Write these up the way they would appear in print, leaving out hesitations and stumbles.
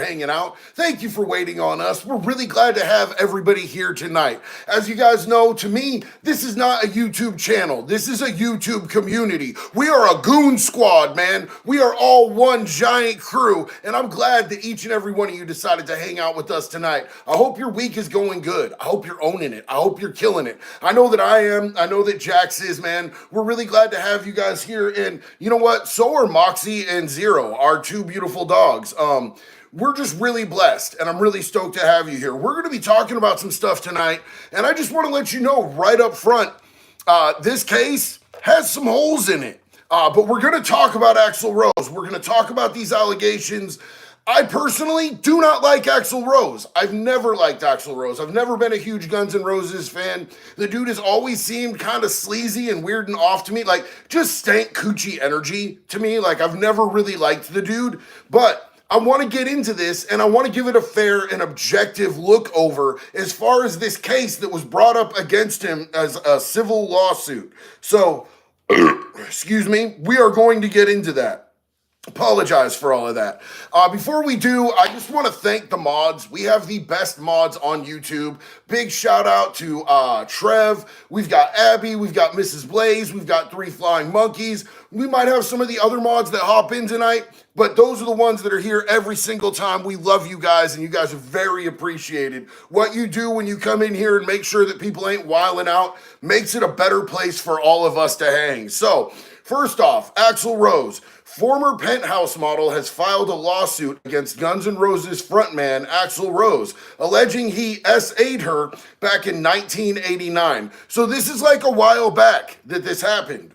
hanging out. Thank you for waiting on us. We're really glad to have everybody here tonight. As you guys know, to me, this is not a YouTube channel. This is a YouTube community. We are a goon squad, man. We are all one giant crew, and I'm glad that each and every one of you decided to hang out with us tonight. I hope your week is going good. I hope you're owning it. I hope you're killing it. I know that I am. I know that Jax is, man. We're really glad to have you guys here, and you know what? So are Moxie and Zero, our two beautiful dogs. We're just really blessed, and I'm really stoked to have you here. We're going to be talking about some stuff tonight, and I just want to let you know right up front, this case has some holes in it, but we're going to talk about Axl Rose. We're going to talk about these allegations. I personally do not like Axl Rose. I've never liked Axl Rose. I've never been a huge Guns N' Roses fan. The dude has always seemed kind of sleazy and weird and off to me, like just stank coochie energy to me. Like I've never really liked the dude, but I want to get into this, and I want to give it a fair and objective look over as far as this case that was brought up against him as a civil lawsuit. So, excuse me, we are going to get into that. Apologize for all of that. Before we do, I just want to thank the mods. We have the best mods on YouTube. Big shout out to Trev. We've got Abby. We've got Mrs. Blaze. We've got Three Flying Monkeys. We might have some of the other mods that hop in tonight, but those are the ones that are here every single time. We love you guys, and you guys are very appreciated. What you do when you come in here and make sure that people ain't wilding out makes it a better place for all of us to hang. So, first off, Axl Rose, former Penthouse model, has filed a lawsuit against Guns N' Roses frontman Axl Rose, alleging he SA'd her back in 1989. So this is like a while back that this happened.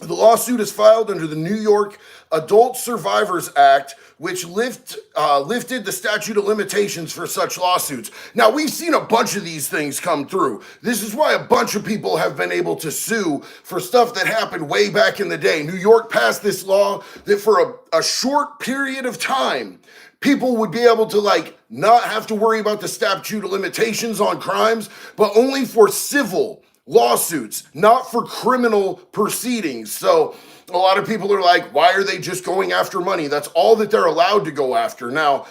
The lawsuit is filed under the New York Adult Survivors Act, which lifted the statute of limitations for such lawsuits. Now, we've seen a bunch of these things come through. This is why a bunch of people have been able to sue for stuff that happened way back in the day. New York passed this law that for a short period of time, people would be able to not have to worry about the statute of limitations on crimes, but only for civil lawsuits, not for criminal proceedings. So a lot of people are like, why are they just going after money? That's all that they're allowed to go after. Now,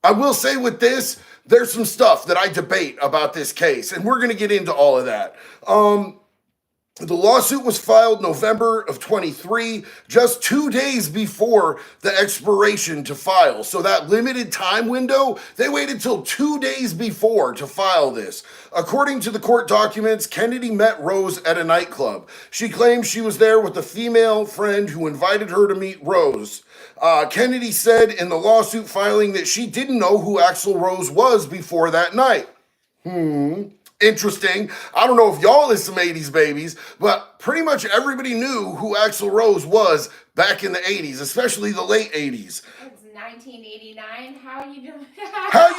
I will say with this, there's some stuff that I debate about this case, and we're going to get into all of that. The lawsuit was filed November of 23, just 2 days before the expiration to file. So that limited time window, they waited till 2 days before to file this. According to the court documents, Kennedy met Rose at a nightclub. She claims she was there with a female friend who invited her to meet Rose. Kennedy said in the lawsuit filing that she didn't know who Axl Rose was before that night. Interesting. I don't know if y'all is some 80s babies, but pretty much everybody knew who Axl Rose was back in the 80s, especially the late 80s. It's 1989. How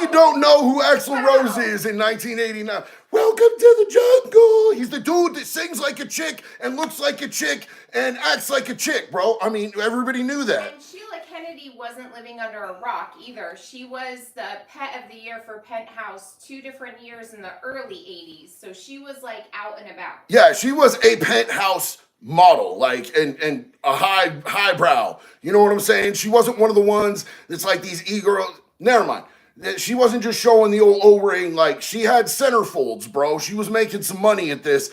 you don't know who Axl Rose is in 1989? Welcome to the jungle. He's the dude that sings like a chick and looks like a chick and acts like a chick, bro. I mean, everybody knew that. And Sheila Kennedy wasn't living under a rock either. She was the pet of the year for Penthouse 2 different years in the early 80s. So she was out and about. Yeah, she was a Penthouse model, and a highbrow. You know what I'm saying? She wasn't one of the ones that's like these e-girls. Never mind. She wasn't just showing the old O-ring. She had centerfolds, bro. She was making some money at this.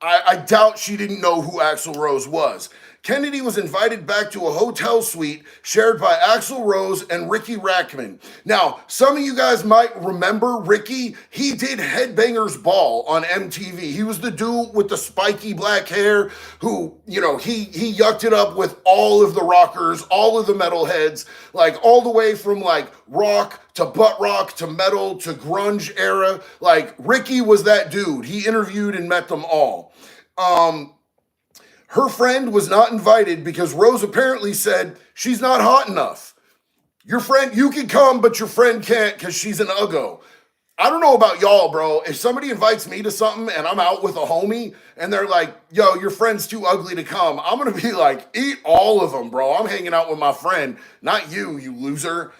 I doubt she didn't know who Axl Rose was. Kennedy was invited back to a hotel suite shared by Axl Rose and Ricky Rackman. Now, some of you guys might remember Ricky. He did Headbangers Ball on MTV. He was the dude with the spiky black hair who, he yucked it up with all of the rockers, all of the metalheads, all the way from rock to butt rock to metal to grunge era. Ricky was that dude. He interviewed and met them all. Her friend was not invited because Rose apparently said she's not hot enough. Your friend, you can come, but your friend can't because she's an uggo. I don't know about y'all, bro. If somebody invites me to something and I'm out with a homie and they're like, yo, your friend's too ugly to come, I'm going to be like, eat all of them, bro. I'm hanging out with my friend, not you, you loser.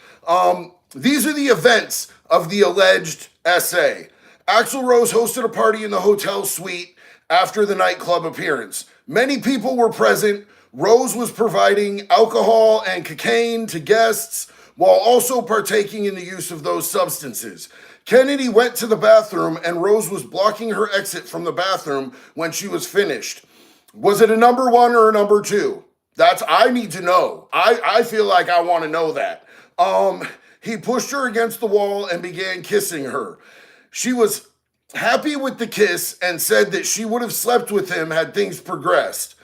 These are the events of the alleged SA. Axl Rose hosted a party in the hotel suite after the nightclub appearance. Many people were present. Rose was providing alcohol and cocaine to guests. while also partaking in the use of those substances. Kennedy went to the bathroom and Rose was blocking her exit from the bathroom when she was finished. Was it a number one or a number two? I need to know. I feel like I want to know that. He pushed her against the wall and began kissing her. She was happy with the kiss and said that she would have slept with him had things progressed.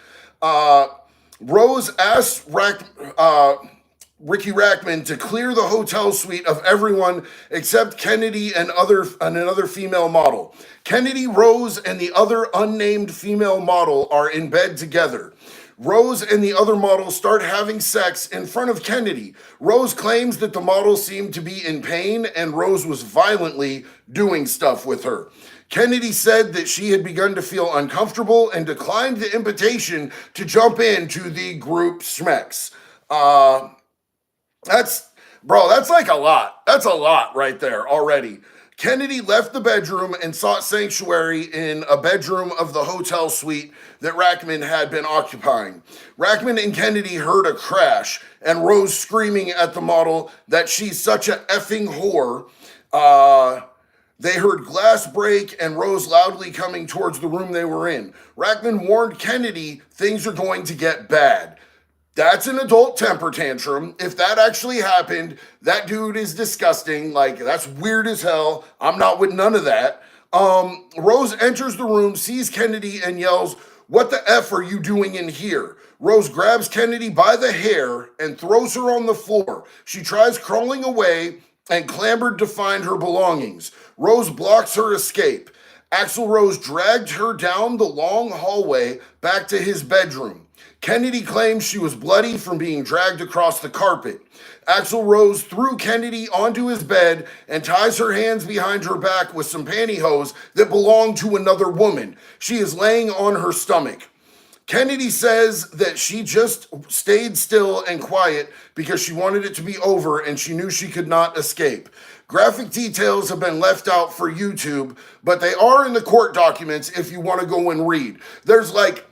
Rose asked Ricky Rackman to clear the hotel suite of everyone except Kennedy and another female model. Kennedy, Rose, and the other unnamed female model are in bed together. Rose and the other model start having sex in front of Kennedy. Rose claims that the model seemed to be in pain and Rose was violently doing stuff with her. Kennedy said that she had begun to feel uncomfortable and declined the invitation to jump into the group schmex. That's like a lot. That's a lot right there already. Kennedy left the bedroom and sought sanctuary in a bedroom of the hotel suite that Rackman had been occupying. Rackman and Kennedy heard a crash and Rose screaming at the model that she's such a effing whore. They heard glass break and Rose loudly coming towards the room they were in. Rackman warned Kennedy things are going to get bad. That's an adult temper tantrum. If that actually happened, that dude is disgusting. Like, that's weird as hell. I'm not with none of that. Rose enters the room, sees Kennedy, and yells, "What the F are you doing in here?" Rose grabs Kennedy by the hair and throws her on the floor. She tries crawling away and clambered to find her belongings. Rose blocks her escape. Axl Rose dragged her down the long hallway back to his bedroom. Kennedy claims she was bloody from being dragged across the carpet. Axl Rose threw Kennedy onto his bed and ties her hands behind her back with some pantyhose that belonged to another woman. She is laying on her stomach. Kennedy says that she just stayed still and quiet because she wanted it to be over and she knew she could not escape. Graphic details have been left out for YouTube, but they are in the court documents if you want to go and read. There's like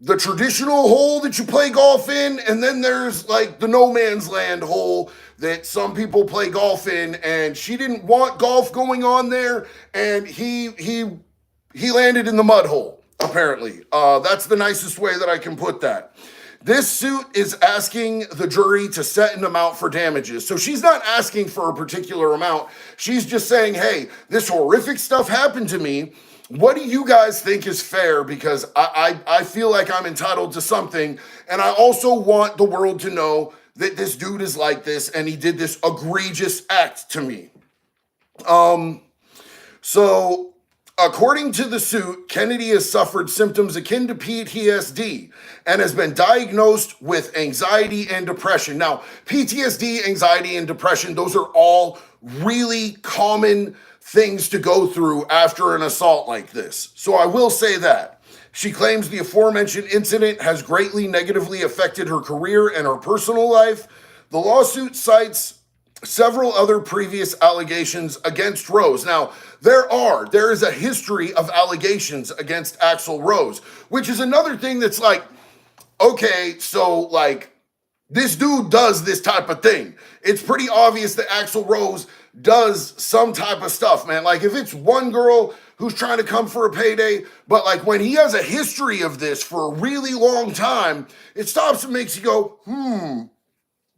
the traditional hole that you play golf in, and then there's like the no man's land hole that some people play golf in, and she didn't want golf going on there, and he landed in the mud hole, apparently. That's the nicest way that I can put that. This suit is asking the jury to set an amount for damages. So she's not asking for a particular amount. She's just saying, hey, this horrific stuff happened to me. What do you guys think is fair? Because I feel like I'm entitled to something. And I also want the world to know that this dude is like this and he did this egregious act to me. So according to the suit, Kennedy has suffered symptoms akin to PTSD and has been diagnosed with anxiety and depression. Now, PTSD, anxiety, and depression, those are all really common things to go through after an assault like this. So I will say that. She claims the aforementioned incident has greatly negatively affected her career and her personal life. The lawsuit cites several other previous allegations against Rose. Now, there is a history of allegations against Axl Rose, which is another thing that's like, okay, so like this dude does this type of thing. It's pretty obvious that Axl Rose does some type of stuff, man. Like if it's one girl who's trying to come for a payday, but like when he has a history of this for a really long time, it stops and makes you go,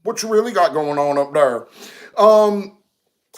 what you really got going on up there?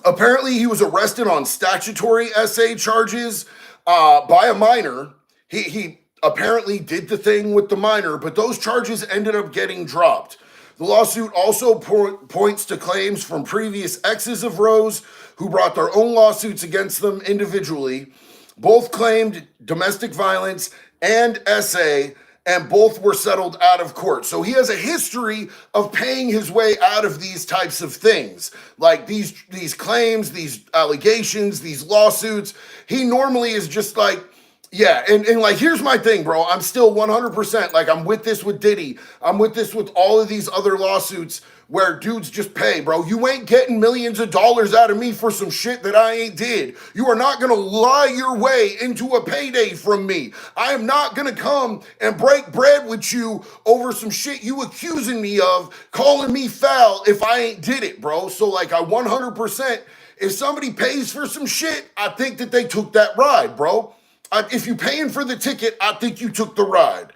Apparently he was arrested on statutory SA charges by a minor. He apparently did the thing with the minor, but those charges ended up getting dropped. The lawsuit also points to claims from previous exes of Rose who brought their own lawsuits against them individually. Both claimed domestic violence and SA, and both were settled out of court. So he has a history of paying his way out of these types of things. Like these claims, these allegations, these lawsuits. He normally is just like, yeah, and like, here's my thing, bro. I'm still 100%, like, I'm with this with Diddy. I'm with this with all of these other lawsuits where dudes just pay, bro. You ain't getting millions of dollars out of me for some shit that I ain't did. You are not gonna lie your way into a payday from me. I am not gonna come and break bread with you over some shit you accusing me of, calling me foul if I ain't did it, bro. So like I 100%, if somebody pays for some shit, I think that they took that ride, bro. If you paying for the ticket, I think you took the ride.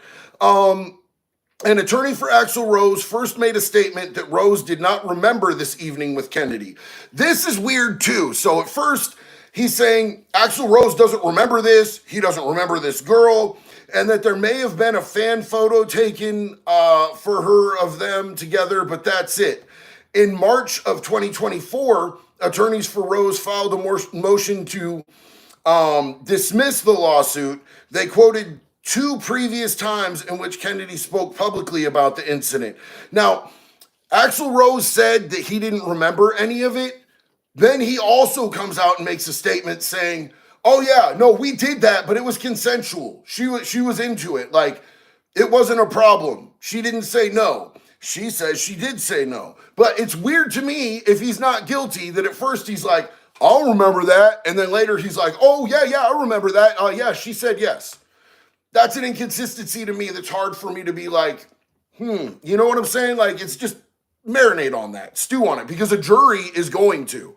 An attorney for Axl Rose first made a statement that Rose did not remember this evening with Kennedy. This is weird too. So at first, he's saying Axl Rose doesn't remember this, he doesn't remember this girl, and that there may have been a fan photo taken for her of them together, but that's it. In March of 2024, attorneys for Rose filed a motion to dismiss the lawsuit. They quoted 2 previous times in which Kennedy spoke publicly about the incident. Now, Axl Rose said that he didn't remember any of it. Then he also comes out and makes a statement saying, oh yeah, no, we did that, but it was consensual. She was into it. Like, it wasn't a problem. She didn't say no. She says she did say no. But it's weird to me if he's not guilty that at first he's like, I'll remember that. And then later he's like, oh yeah, I remember that. Yeah, she said yes. That's an inconsistency to me that's hard for me to be like, you know what I'm saying? Like, it's just marinate on that, stew on it, because a jury is going to.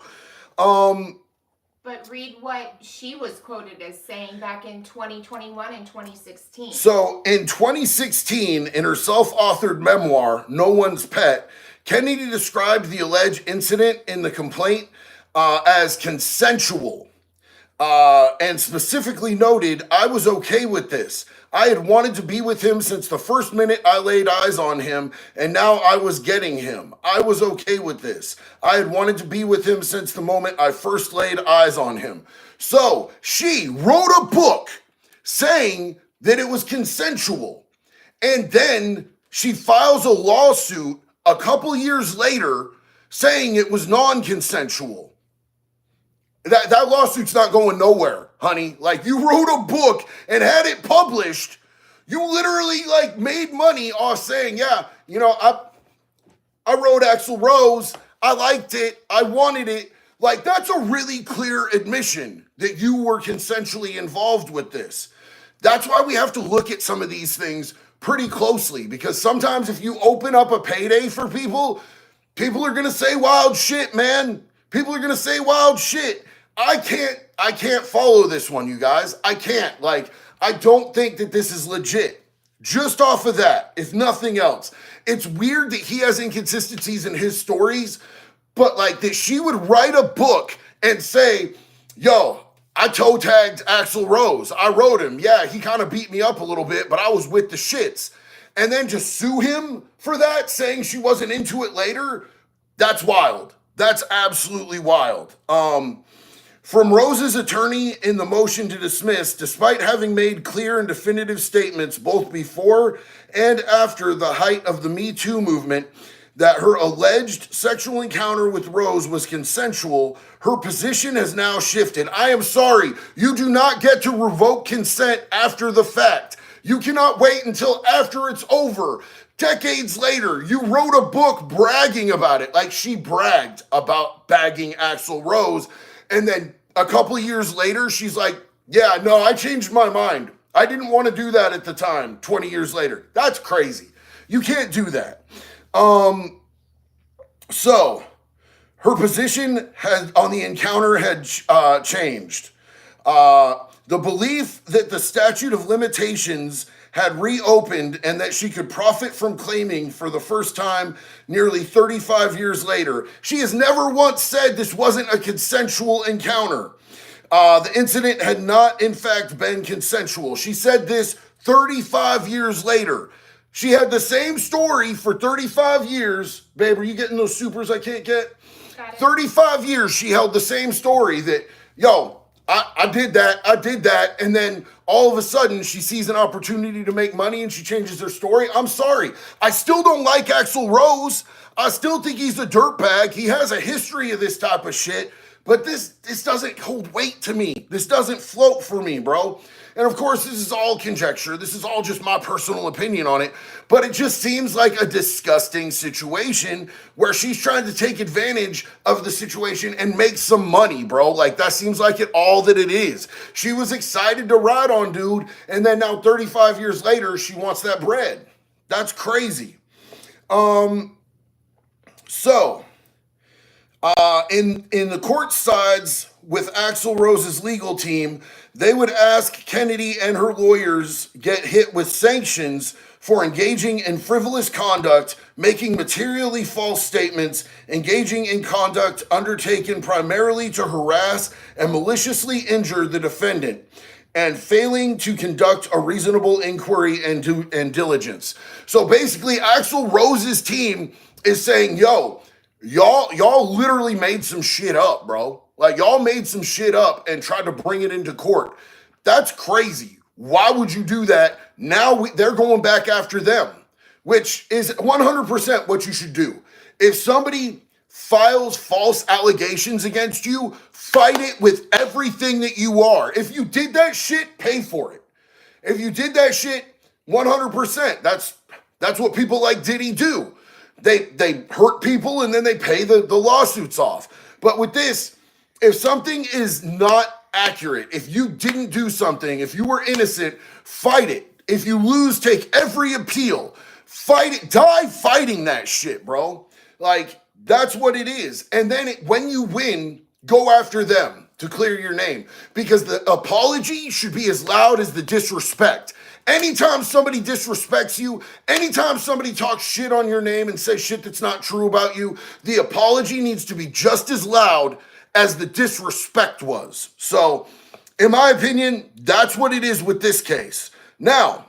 But read what she was quoted as saying back in 2021 and 2016. So in 2016, in her self-authored memoir, No One's Pet, Kennedy described the alleged incident in the complaint as consensual. And specifically noted, I was okay with this. I had wanted to be with him since the first minute I laid eyes on him, and now I was getting him. I was okay with this. I had wanted to be with him since the moment I first laid eyes on him. So she wrote a book saying that it was consensual, and then she files a lawsuit a couple years later saying it was non-consensual. That lawsuit's not going nowhere, honey. Like, you wrote a book and had it published. You literally, like, made money off saying, yeah, you know, I wrote Axl Rose. I liked it. I wanted it. Like, that's a really clear admission that you were consensually involved with this. That's why we have to look at some of these things pretty closely, because sometimes if you open up a payday for people, people are going to say wild shit, man. People are going to say wild shit. I can't follow this one, you guys. I can't. Like, I don't think that this is legit. Just off of that, if nothing else. It's weird that he has inconsistencies in his stories, but like that she would write a book and say, yo, I toe tagged Axl Rose. I wrote him. Yeah, he kind of beat me up a little bit, but I was with the shits. And then just sue him for that, saying she wasn't into it later. That's wild. That's absolutely wild. From Rose's attorney in the motion to dismiss, despite having made clear and definitive statements both before and after the height of the Me Too movement that her alleged sexual encounter with Rose was consensual, her position has now shifted. I am sorry, you do not get to revoke consent after the fact. You cannot wait until after it's over. Decades later, you wrote a book bragging about it, like she bragged about bagging Axl Rose. And then a couple of years later, she's like, yeah, no, I changed my mind. I didn't want to do that at the time, 20 years later. That's crazy. You can't do that. So her position on the encounter had changed. The belief that the statute of limitations had reopened and that she could profit from claiming for the first time nearly 35 years later. She has never once said this wasn't a consensual encounter. The incident had not, in fact, been consensual. She said this 35 years later. She had the same story for 35 years. Babe, are you getting those supers I can't get? Got it. 35 years she held the same story that, yo, I did that, and then all of a sudden she sees an opportunity to make money and she changes her story. I'm sorry. I still don't like Axl Rose. I still think he's a dirtbag. He has a history of this type of shit, But this doesn't hold weight to me. This doesn't float for me, bro. And of course, this is all conjecture. This is all just my personal opinion on it. But it just seems like a disgusting situation where she's trying to take advantage of the situation and make some money, bro. Like, that seems like all that it is. She was excited to ride on dude, and then now 35 years later, she wants that bread. That's crazy. In the court sides with Axl Rose's legal team, they would ask Kennedy and her lawyers get hit with sanctions for engaging in frivolous conduct, making materially false statements, engaging in conduct undertaken primarily to harass and maliciously injure the defendant, and failing to conduct a reasonable inquiry and diligence. So basically, Axl Rose's team is saying, yo, y'all literally made some shit up, bro. Like, y'all made some shit up and tried to bring it into court. That's crazy. Why would you do that? Now they're going back after them, which is 100% what you should do. If somebody files false allegations against you, fight it with everything that you are. If you did that shit, pay for it. If you did that shit, 100%. That's what people like Diddy do. They hurt people and then they pay the lawsuits off. But with this, if something is not accurate, if you didn't do something, if you were innocent, fight it. If you lose, take every appeal. Fight it. Die fighting that shit, bro. Like, that's what it is. And then when you win, go after them to clear your name. Because the apology should be as loud as the disrespect. Anytime somebody disrespects you, anytime somebody talks shit on your name and says shit that's not true about you, the apology needs to be just as loud as the disrespect was. So, in my opinion, that's what it is with this case. Now,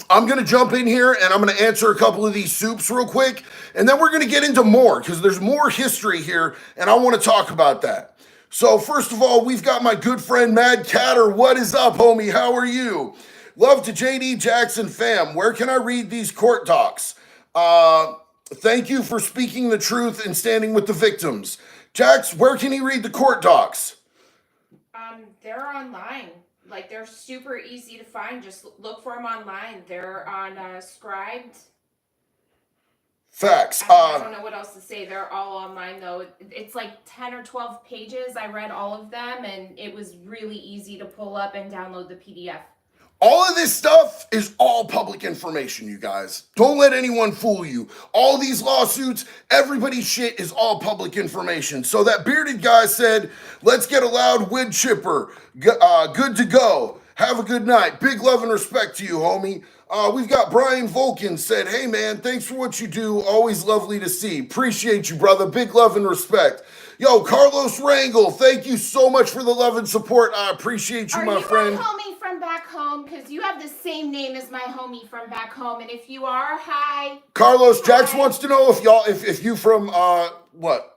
I'm going to jump in here and I'm going to answer a couple of these soups real quick, and then we're going to get into more because there's more history here and I want to talk about that. So, first of all, we've got my good friend Mad Catter. What is up, homie? How are you? Love to JD Jackson fam. Where can I read these court docs? Thank you for speaking the truth and standing with the victims. Jax, where can he read the court docs? They're online. Like, they're super easy to find. Just look for them online. They're on Scribed. Facts. I don't know what else to say. They're all online, though. It's like 10 or 12 pages. I read all of them, and it was really easy to pull up and download the PDF. All of this stuff is all public information, you guys. Don't let anyone fool you. All these lawsuits, everybody's shit is all public information. So that bearded guy said, let's get a loud wood chipper. Good to go. Have a good night. Big love and respect to you, homie. We've got Brian Volkin said, hey man, thanks for what you do. Always lovely to see. Appreciate you, brother. Big love and respect. Yo, Carlos Rangel, thank you so much for the love and support. I appreciate you, my friend. Are you my homie from back home? Because you have the same name as my homie from back home. And if you are, hi. Carlos, Jax wants to know if you from,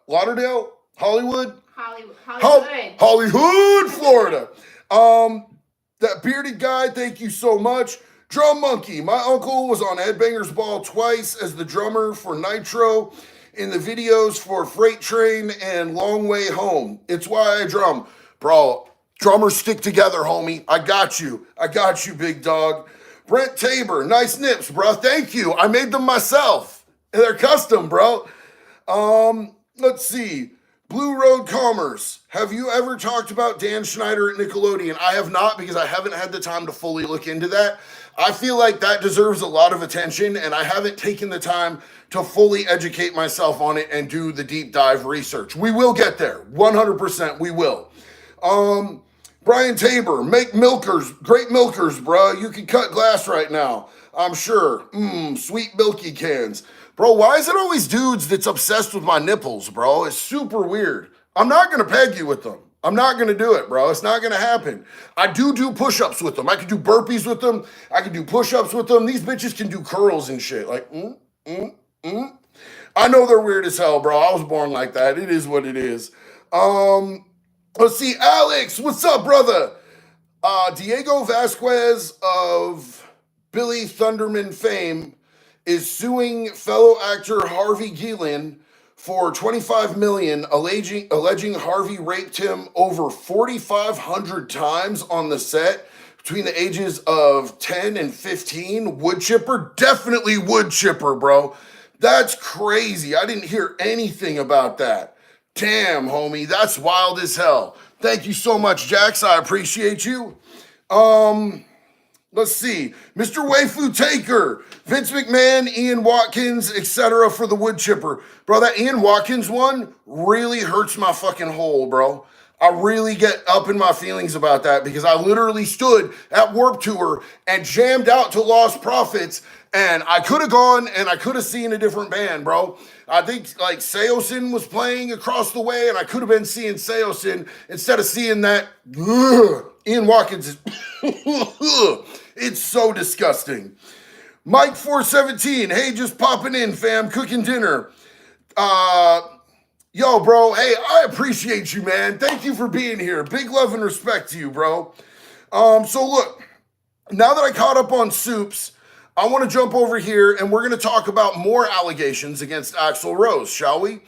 Lauderdale? Hollywood? Hollywood, Florida. That bearded guy, thank you so much. Drum Monkey, my uncle was on Headbangers Ball twice as the drummer for Nitro in the videos for Freight Train and Long Way Home. It's why I drum. Bro, drummers stick together, homie. I got you, big dog. Brent Tabor, nice nips, bro. Thank you. I made them myself. They're custom, bro. Let's see. Blue Road Commerce. Have you ever talked about Dan Schneider at Nickelodeon? I have not, because I haven't had the time to fully look into that. I feel like that deserves a lot of attention, and I haven't taken the time to fully educate myself on it and do the deep dive research. We will get there. 100% we will. Brian Tabor, make milkers, great milkers, bro. You can cut glass right now, I'm sure. Sweet milky cans. Bro, why is it always dudes that's obsessed with my nipples, bro? It's super weird. I'm not going to peg you with them. I'm not going to do it, bro. It's not going to happen. I do push-ups with them. I can do burpees with them. I can do push-ups with them. These bitches can do curls and shit. Like, I know they're weird as hell, bro. I was born like that. It is what it is. Let's see. Alex, what's up, brother? Diego Vasquez of Billy Thunderman fame is suing fellow actor Harvey Guillen for 25 million, alleging Harvey raped him over 4,500 times on the set between the ages of 10 and 15. Wood chipper, definitely wood chipper, bro. That's crazy. I didn't hear anything about that. Damn, homie, that's wild as hell. Thank you so much, Jax. I appreciate you. Let's see. Mr. Waifu Taker, Vince McMahon, Ian Watkins, etc. for the wood chipper. Bro, that Ian Watkins one really hurts my fucking hole, bro. I really get up in my feelings about that because I literally stood at Warped Tour and jammed out to Lost Profits, and I could have gone and I could have seen a different band, bro. I think like Seosin was playing across the way, and I could have been seeing Seosin instead of seeing that. Ian Watkins is it's so disgusting. Mike 417, hey, just popping in, fam, cooking dinner. Yo, bro, hey, I appreciate you, man. Thank you for being here. Big love and respect to you, bro. So look, now that I caught up on Soups, I want to jump over here and we're going to talk about more allegations against Axl Rose, shall we?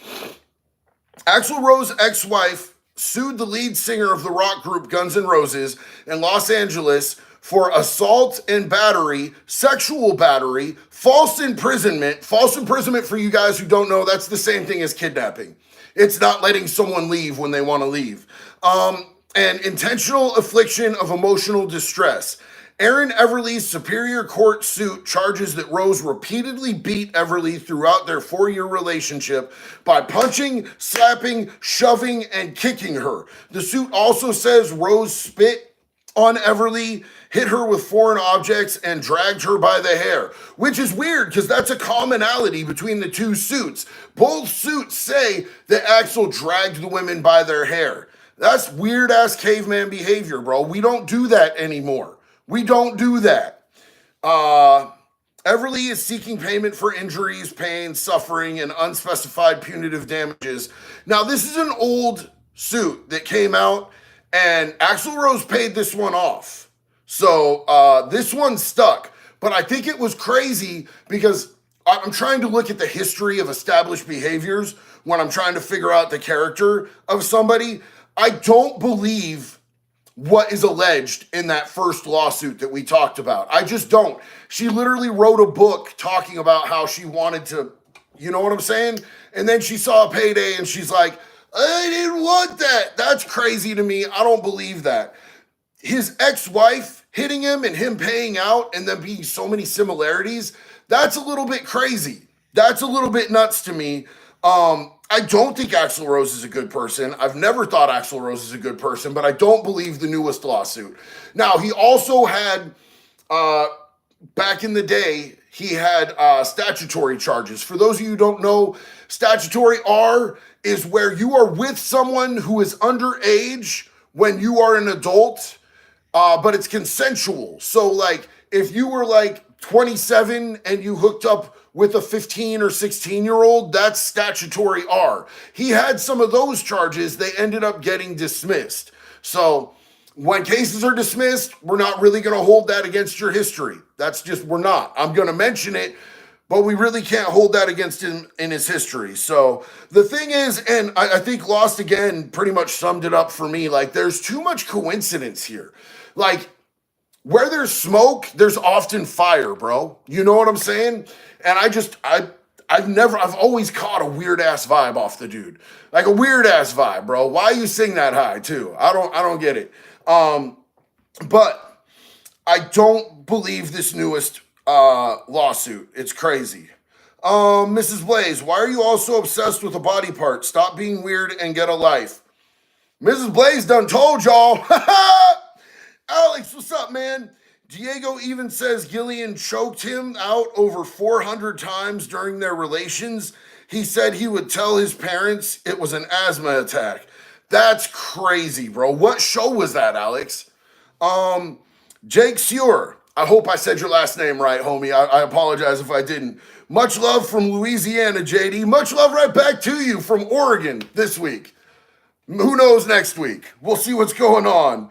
Axl Rose's ex-wife sued the lead singer of the rock group Guns N' Roses in Los Angeles for assault and battery, sexual battery, false imprisonment. False imprisonment, for you guys who don't know, that's the same thing as kidnapping. It's not letting someone leave when they want to leave. And intentional affliction of emotional distress. Aaron Everly's Superior Court suit charges that Rose repeatedly beat Everly throughout their 4-year relationship by punching, slapping, shoving, and kicking her. The suit also says Rose spit on Everly, hit her with foreign objects, and dragged her by the hair, which is weird because that's a commonality between the two suits. Both suits say that Axl dragged the women by their hair. That's weird-ass caveman behavior, bro. We don't do that anymore. We don't do that. Everly is seeking payment for injuries, pain, suffering, and unspecified punitive damages. Now, this is an old suit that came out, and Axl Rose paid this one off. So this one stuck. But I think it was crazy because I'm trying to look at the history of established behaviors when I'm trying to figure out the character of somebody. I don't believe what is alleged in that first lawsuit that we talked about. I just don't. She literally wrote a book talking about how she wanted to, you know what I'm saying? And then she saw a payday and she's like, I didn't want that. That's crazy to me. I don't believe that. His ex-wife hitting him and him paying out and then being so many similarities, that's a little bit crazy. That's a little bit nuts to me. I don't think Axl Rose is a good person. I've never thought Axl Rose is a good person, but I don't believe the newest lawsuit. Now, he also had, back in the day, he had statutory charges. For those of you who don't know, statutory R is where you are with someone who is underage when you are an adult, but it's consensual. So, like, if you were, like, 27 and you hooked up with a 15 or 16-year-old, that's statutory R. He had some of those charges. They ended up getting dismissed. So when cases are dismissed, we're not really going to hold that against your history. That's just, we're not. I'm going to mention it, but we really can't hold that against him in his history. So the thing is, and I think Lost Again pretty much summed it up for me, like there's too much coincidence here. Like, where there's smoke, there's often fire, bro. You know what I'm saying? And I've always caught a weird ass vibe off the dude. Like a weird ass vibe, bro. Why you sing that high too? I don't get it. But I don't believe this newest lawsuit. It's crazy. Mrs. Blaze, why are you all so obsessed with a body part? Stop being weird and get a life. Mrs. Blaze done told y'all. Alex, what's up, man? Diego even says Gillian choked him out over 400 times during their relations. He said he would tell his parents it was an asthma attack. That's crazy, bro. What show was that, Alex? Jake Sewer. I hope I said your last name right, homie. I apologize if I didn't. Much love from Louisiana, JD. Much love right back to you from Oregon this week. Who knows next week? We'll see what's going on.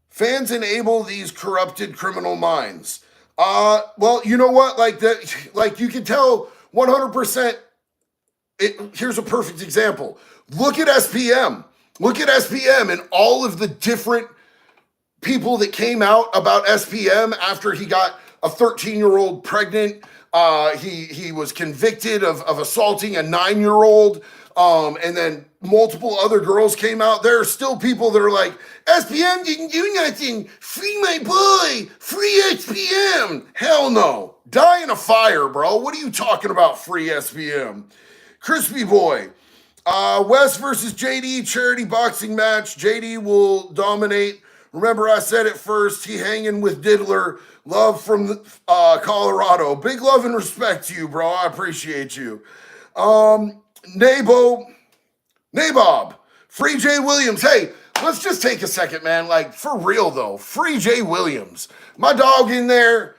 Fans enable these corrupted criminal minds. Well, you know what? Like you can tell 100% here's a perfect example. Look at SPM. Look at SPM and all of the different people that came out about SPM after he got a 13-year-old pregnant. He was convicted of assaulting a 9-year-old. And then multiple other girls came out. There are still people that are like, SPM didn't do nothing. Free my boy. Free SPM. Hell no. Die in a fire, bro. What are you talking about, free SPM? Crispy boy. West versus JD charity boxing match. JD will dominate. Remember, I said it first. He hanging with Diddler. Love from Colorado. Big love and respect to you, bro. I appreciate you. Nabob, free Jay Williams. Hey, let's just take a second, man. Like, for real, though. Free Jay Williams. My dog in there,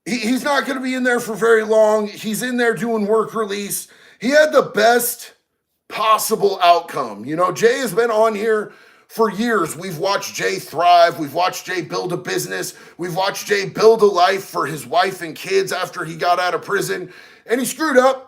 he's not going to be in there for very long. He's in there doing work release. He had the best possible outcome. You know, Jay has been on here for years. We've watched Jay thrive. We've watched Jay build a business. We've watched Jay build a life for his wife and kids after he got out of prison. And he screwed up.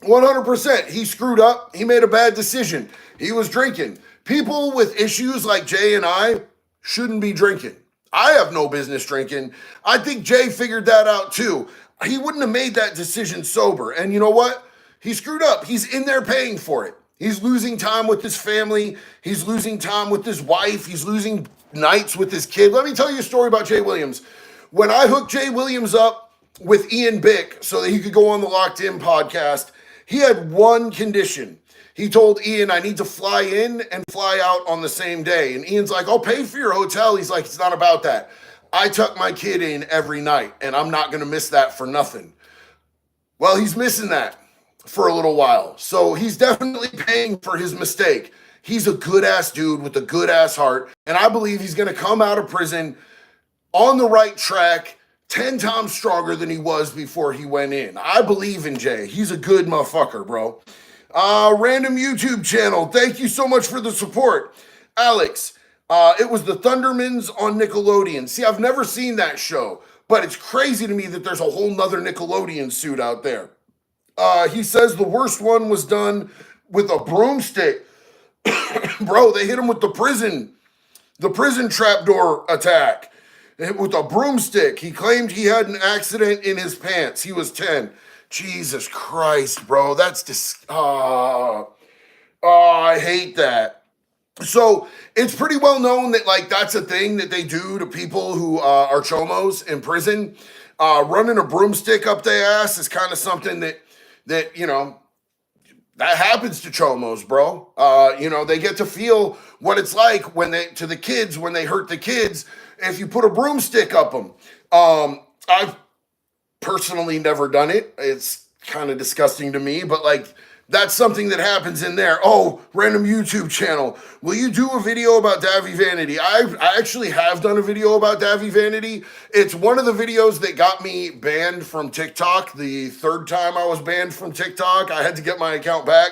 100%. He screwed up. He made a bad decision. He was drinking. People with issues like Jay and I shouldn't be drinking. I have no business drinking. I think Jay figured that out too. He wouldn't have made that decision sober. And you know what? He screwed up. He's in there paying for it. He's losing time with his family. He's losing time with his wife. He's losing nights with his kid. Let me tell you a story about Jay Williams. When I hooked Jay Williams up with Ian Bick so that he could go on the Locked In podcast, he had one condition. He told Ian, I need to fly in and fly out on the same day. And Ian's like, I'll pay for your hotel. He's like, it's not about that. I tuck my kid in every night, and I'm not going to miss that for nothing. Well, he's missing that for a little while. So he's definitely paying for his mistake. He's a good-ass dude with a good-ass heart, and I believe he's going to come out of prison on the right track, 10 times stronger than he was before he went in. I believe in Jay. He's a good motherfucker, bro. Random YouTube channel. Thank you so much for the support. Alex, it was the Thundermans on Nickelodeon. See, I've never seen that show, but it's crazy to me that there's a whole nother Nickelodeon suit out there. He says the worst one was done with a broomstick. Bro, they hit him with the prison trapdoor attack. With a broomstick. He claimed he had an accident in his pants. He was 10. Jesus Christ, bro. That's I hate that. So it's pretty well known that, like, that's a thing that they do to people who are chomos in prison. Running a broomstick up their ass is kind of something that, you know, that happens to chomos, bro. You know, they get to feel what it's like when they hurt the kids if you put a broomstick up them. I've personally never done it. It's kind of disgusting to me, but like, that's something that happens in there. Oh, random YouTube channel. Will you do a video about Davy Vanity? I actually have done a video about Davy Vanity. It's one of the videos that got me banned from TikTok. The third time I was banned from TikTok, I had to get my account back.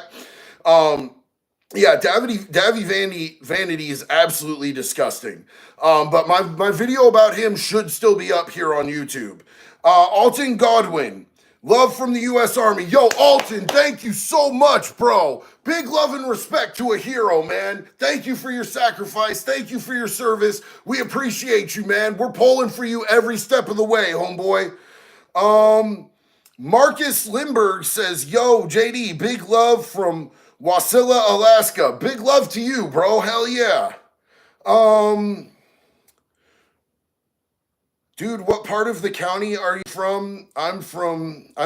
Yeah, Davy Vanity is absolutely disgusting. But my video about him should still be up here on YouTube. Alton Godwin, love from the U.S. Army. Yo, Alton, thank you so much, bro. Big love and respect to a hero, man. Thank you for your sacrifice. Thank you for your service. We appreciate you, man. We're pulling for you every step of the way, homeboy. Marcus Lindbergh says, yo, JD, big love from Wasilla, Alaska. Big love to you, bro. Hell yeah. Dude, what part of the county are you from? I'm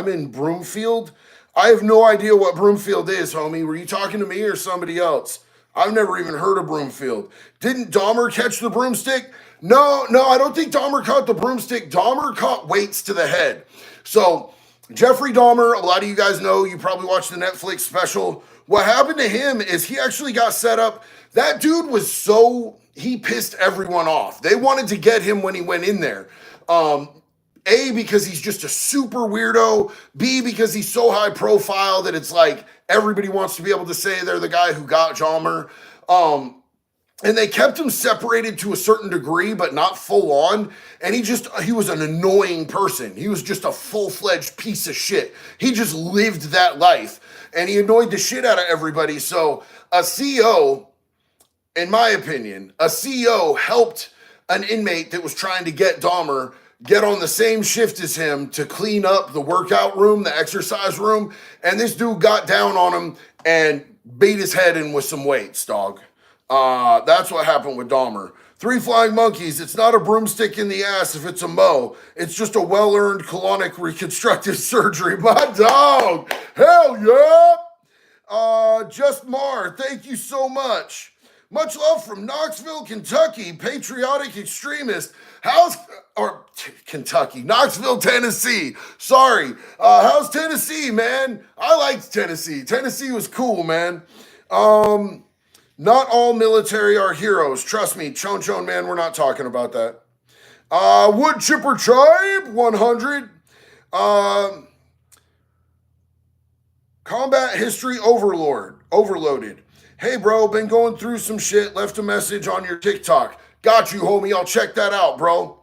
in Broomfield. I have no idea what Broomfield is, homie. Were you talking to me or somebody else? I've never even heard of Broomfield. Didn't Dahmer catch the broomstick? No, I don't think Dahmer caught the broomstick. Dahmer caught weights to the head. So, Jeffrey Dahmer, a lot of you guys know, you probably watched the Netflix special. What happened to him is he actually got set up. That dude was he pissed everyone off. They wanted to get him when he went in there. A, because he's just a super weirdo. B, because he's so high profile that it's like everybody wants to be able to say they're the guy who got Dahmer. And they kept him separated to a certain degree, but not full on. And he was an annoying person. He was just a full-fledged piece of shit. He just lived that life. and he annoyed the shit out of everybody. So a CO, in my opinion, a CO helped an inmate that was trying to get Dahmer get on the same shift as him to clean up the workout room, the exercise room, and this dude got down on him and beat his head in with some weights, dog. That's what happened with Dahmer. 3 flying monkeys. It's not a broomstick in the ass if it's a mo. It's just a well-earned colonic reconstructive surgery. My dog. Hell yeah. Just Mar. Thank you so much. Much love from Knoxville, Kentucky. Patriotic extremist. Knoxville, Tennessee. Sorry. How's Tennessee, man? I liked Tennessee. Tennessee was cool, man. Not all military are heroes. Trust me, Chon Chon, man, we're not talking about that. Wood Chipper Tribe, 100. Combat History Overloaded. Hey, bro, been going through some shit. Left a message on your TikTok. Got you, homie. I'll check that out, bro.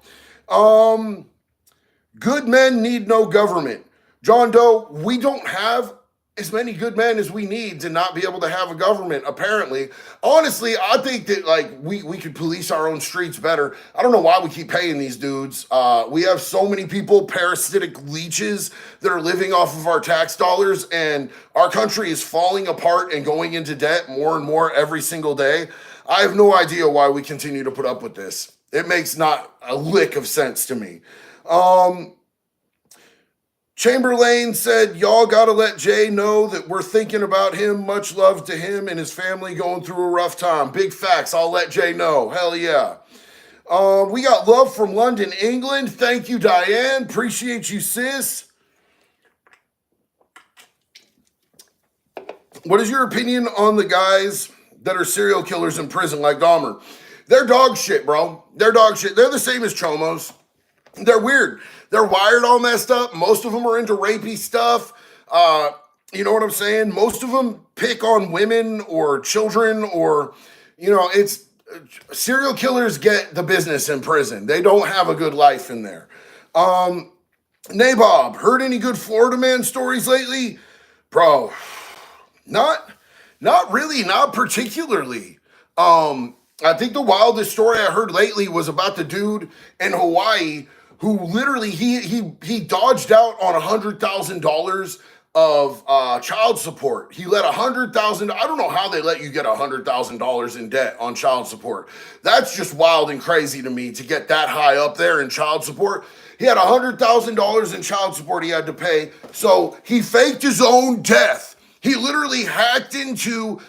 Good men need no government. John Doe, we don't have as many good men as we need to not be able to have a government, apparently. Honestly, I think that, like, we could police our own streets better. I don't know why we keep paying these dudes. We have so many people, parasitic leeches, that are living off of our tax dollars, and our country is falling apart and going into debt more and more every single day. I have no idea why we continue to put up with this. It makes not a lick of sense to me. Chamberlain said, y'all gotta let Jay know that we're thinking about him. Much love to him and his family going through a rough time. Big facts. I'll let Jay know. Hell yeah. We got love from London, England. Thank you, Diane. Appreciate you, sis. What is your opinion on the guys that are serial killers in prison like Dahmer? They're dog shit, bro. They're dog shit. They're the same as Chomos. They're weird. They're wired all messed up. Most of them are into rapey stuff. You know what I'm saying? Most of them pick on women or children or, it's serial killers get the business in prison. They don't have a good life in there. Nabob, heard any good Florida man stories lately? Bro, not really, not particularly. I think the wildest story I heard lately was about the dude in Hawaii who literally he dodged out on $100,000 of child support. He let $100,000. I don't know how they let you get $100,000 in debt on child support. That's just wild and crazy to me to get that high up there in child support. He had $100,000 in child support he had to pay, so he faked his own death. He literally hacked into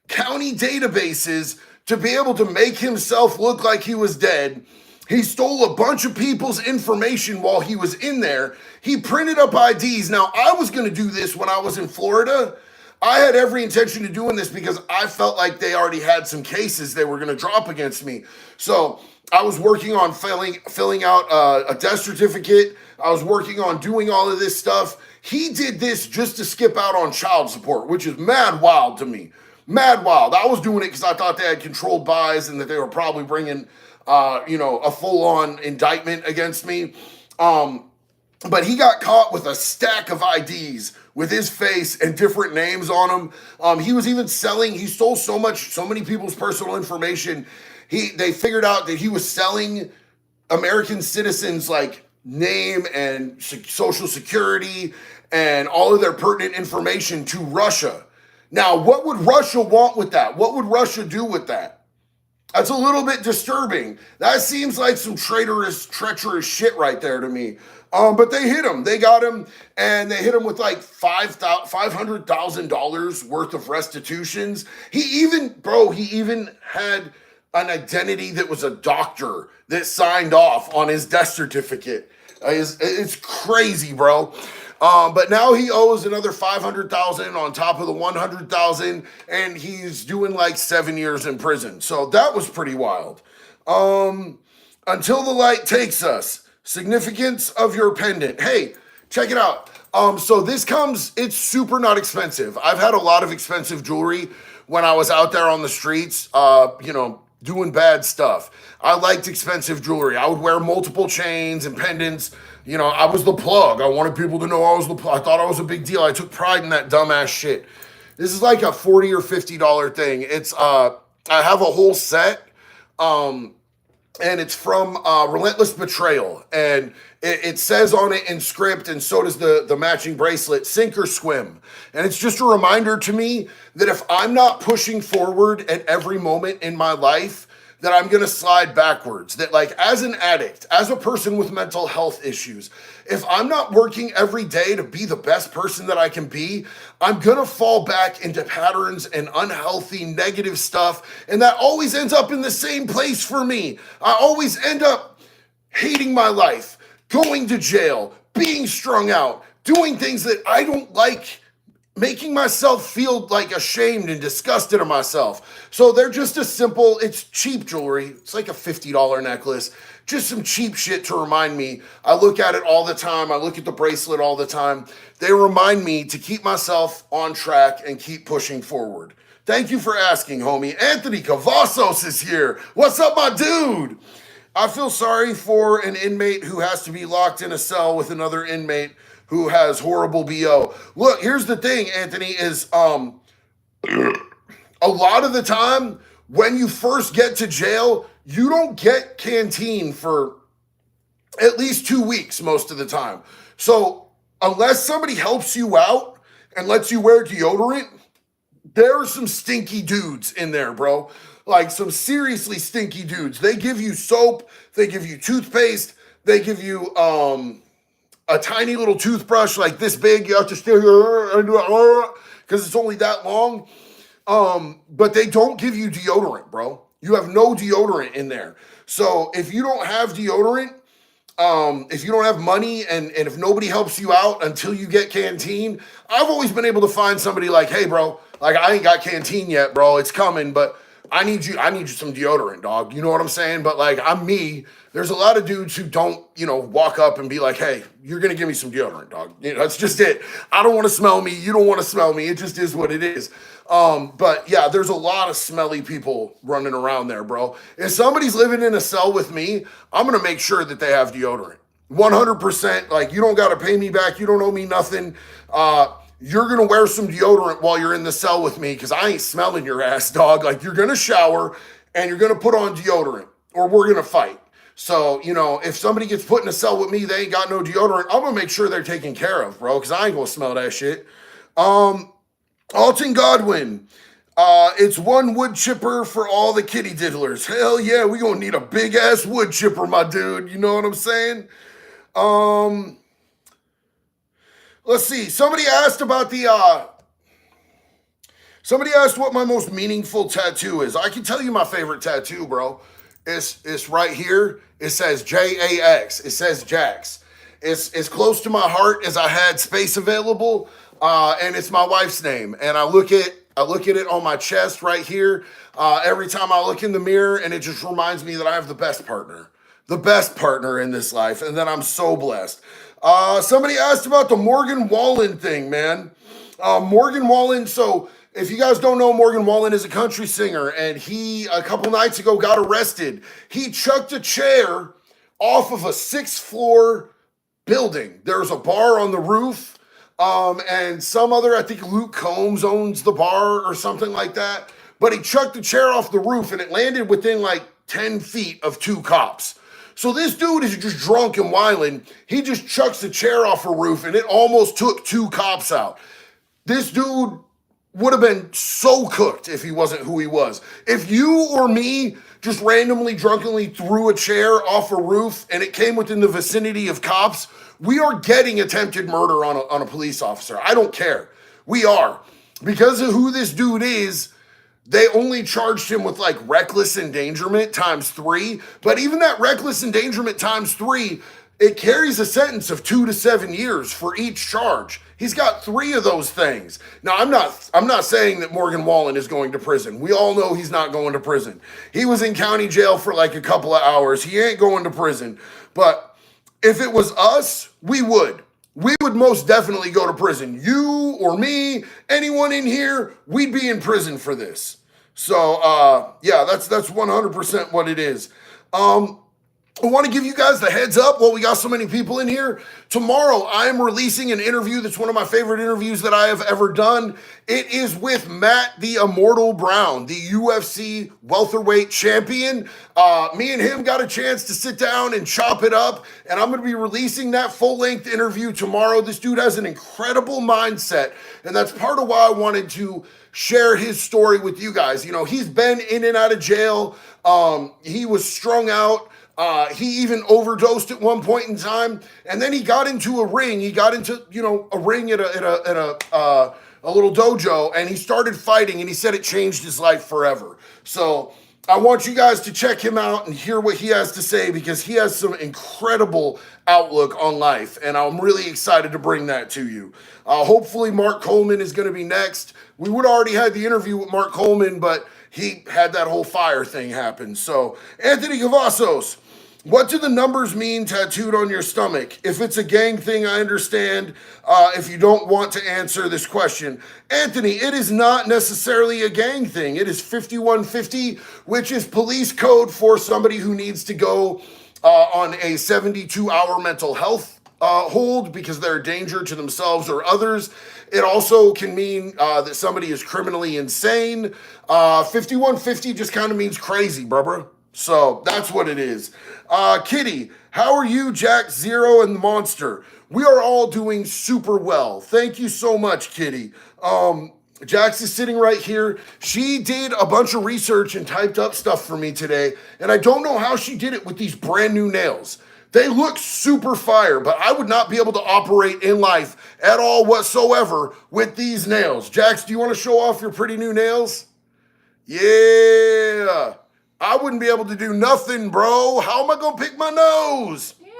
county databases to be able to make himself look like he was dead. He stole a bunch of people's information while he was in there. He printed up IDs. Now, I was going to do this when I was in Florida. I had every intention of doing this because I felt like they already had some cases they were going to drop against me. So I was working on filling out a death certificate. I was working on doing all of this stuff. He did this just to skip out on child support, which is mad wild to me. Mad wild. I was doing it because I thought they had controlled buys and that they were probably bringing a full-on indictment against me. But he got caught with a stack of IDs with his face and different names on them. He was even he stole so many people's personal information. They figured out that he was selling American citizens like name and social security and all of their pertinent information to Russia. Now, what would Russia want with that? What would Russia do with that? That's a little bit disturbing. That seems like some treacherous shit right there to me. But they hit him. They got him, and they hit him with like $500,000 worth of restitutions. He even had an identity that was a doctor that signed off on his death certificate. It's crazy, bro. But now he owes another $500,000 on top of the $100,000, and he's doing like 7 years in prison. So that was pretty wild. Until the light takes us. Significance of your pendant. Hey, check it out. So it's super not expensive. I've had a lot of expensive jewelry when I was out there on the streets, doing bad stuff. I liked expensive jewelry. I would wear multiple chains and pendants, I was the plug. I wanted people to know I was the plug. I thought I was a big deal. I took pride in that dumbass shit. This is like a $40 or $50 thing. It's I have a whole set, and it's from Relentless Betrayal, and it says on it in script, and so does the matching bracelet, sink or swim. And it's just a reminder to me that if I'm not pushing forward at every moment in my life, that I'm gonna slide backwards. That, like, as an addict, as a person with mental health issues, if I'm not working every day to be the best person that I can be, I'm gonna fall back into patterns and unhealthy, negative stuff. And that always ends up in the same place for me. I always end up hating my life, going to jail, being strung out, doing things that I don't like, making myself feel like ashamed and disgusted of myself. So they're just it's cheap jewelry. It's like a $50 necklace, just some cheap shit to remind me. I look at it all the time. I look at the bracelet all the time. They remind me to keep myself on track and keep pushing forward. Thank you for asking, homie. Anthony Cavazos is here. What's up, my dude? I feel sorry for an inmate who has to be locked in a cell with another inmate who has horrible BO. Look, here's the thing, Anthony, is a lot of the time when you first get to jail, you don't get canteen for at least 2 weeks most of the time. So unless somebody helps you out and lets you wear deodorant, there are some stinky dudes in there, bro. Like, some seriously stinky dudes. They give you soap, they give you toothpaste, they give you a tiny little toothbrush like this big. You have to still because it's only that long. But they don't give you deodorant, bro. You have no deodorant in there. So if you don't have deodorant, if you don't have money, and if nobody helps you out until you get canteen, I've always been able to find somebody like, hey, bro, like, I ain't got canteen yet, bro. It's coming, but I need you some deodorant, dog. You know what I'm saying? But, like, I'm me. There's a lot of dudes who don't, walk up and be like, hey, you're going to give me some deodorant, dog. That's just it. I don't want to smell me. You don't want to smell me. It just is what it is. But yeah, there's a lot of smelly people running around there, bro. If somebody's living in a cell with me, I'm going to make sure that they have deodorant. 100%. Like, you don't got to pay me back. You don't owe me nothing. You're going to wear some deodorant while you're in the cell with me, because I ain't smelling your ass, dog. Like, you're going to shower and you're going to put on deodorant, or we're going to fight. So, if somebody gets put in a cell with me, they ain't got no deodorant, I'm going to make sure they're taken care of, bro, because I ain't going to smell that shit. Alton Godwin, it's one wood chipper for all the kitty diddlers. Hell yeah, we going to need a big-ass wood chipper, my dude. You know what I'm saying? Let's see. Somebody asked about somebody asked what my most meaningful tattoo is. I can tell you my favorite tattoo, bro. It's right here. It says JAX. It says Jax. It's as close to my heart as I had space available, and it's my wife's name. And I look at it on my chest right here every time I look in the mirror, and it just reminds me that I have the best partner in this life, and that I'm so blessed. Somebody asked about the Morgan Wallen thing, man. Morgan Wallen, so if you guys don't know, Morgan Wallen is a country singer, and he, a couple nights ago, got arrested. He chucked a chair off of a 6th floor building. There's a bar on the roof, and some other, I think Luke Combs owns the bar or something like that. But he chucked the chair off the roof, and it landed within like 10 feet of 2 cops. So this dude is just drunk and wilding. He just chucks the chair off a roof, and it almost took 2 cops out. This dude would have been so cooked if he wasn't who he was. If you or me just randomly, drunkenly threw a chair off a roof and it came within the vicinity of cops, we are getting attempted murder on a police officer. I don't care. We are. Because of who this dude is, they only charged him with like reckless endangerment times 3. But even that reckless endangerment times 3, it carries a sentence of 2 to 7 years for each charge. He's got 3 of those things. Now, I'm not saying that Morgan Wallen is going to prison. We all know he's not going to prison. He was in county jail for like a couple of hours. He ain't going to prison. But if it was us, we would. We would most definitely go to prison. You or me, anyone in here, we'd be in prison for this. So, yeah, that's 100% what it is. I want to give you guys the heads up while we got so many people in here. Tomorrow, I am releasing an interview that's one of my favorite interviews that I have ever done. It is with Matt the Immortal Brown, the UFC welterweight champion. Me and him got a chance to sit down and chop it up, and I'm going to be releasing that full-length interview tomorrow. This dude has an incredible mindset, and that's part of why I wanted to share his story with you guys. You know, he's been in and out of jail. He was strung out. He even overdosed at one point in time, and then he got into a ring. He got into, a ring at a little dojo, and he started fighting, and he said it changed his life forever. So I want you guys to check him out and hear what he has to say, because he has some incredible outlook on life, and I'm really excited to bring that to you. Hopefully Mark Coleman is going to be next. We would already had the interview with Mark Coleman, but he had that whole fire thing happen. So Anthony Cavazos, what do the numbers mean tattooed on your stomach? If it's a gang thing, I understand. If you don't want to answer this question. Anthony, it is not necessarily a gang thing. It is 5150, which is police code for somebody who needs to go on a 72-hour mental health hold because they're a danger to themselves or others. It also can mean that somebody is criminally insane. 5150 just kind of means crazy, brother. So that's what it is. Kitty, how are you, Jack, Zero, and the Monster? We are all doing super well. Thank you so much, Kitty. Jax is sitting right here. She did a bunch of research and typed up stuff for me today, and I don't know how she did it with these brand new nails. They look super fire, but I would not be able to operate in life at all whatsoever with these nails. Jax, do you want to show off your pretty new nails? Yeah. I wouldn't be able to do nothing, bro. How am I going to pick my nose? Ew.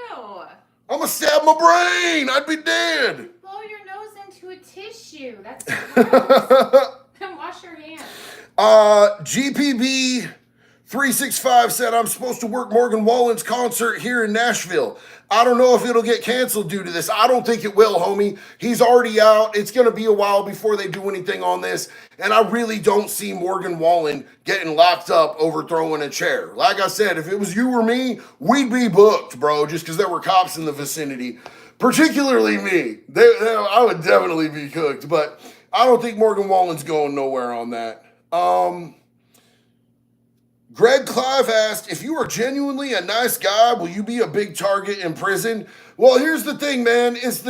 I'm going to stab my brain. I'd be dead. Blow your nose into a tissue. That's gross. Then wash your hands. GPB 365 said I'm supposed to work Morgan Wallen's concert here in Nashville. I don't know if it'll get canceled due to this. I don't think it will, homie. He's already out. It's going to be a while before they do anything on this. And I really don't see Morgan Wallen getting locked up over throwing a chair. Like I said, if it was you or me, we'd be booked, bro, just because there were cops in the vicinity. Particularly me. I would definitely be cooked. But I don't think Morgan Wallen's going nowhere on that. Greg Clive asked, if you are genuinely a nice guy, will you be a big target in prison? Well, here's the thing, man. There's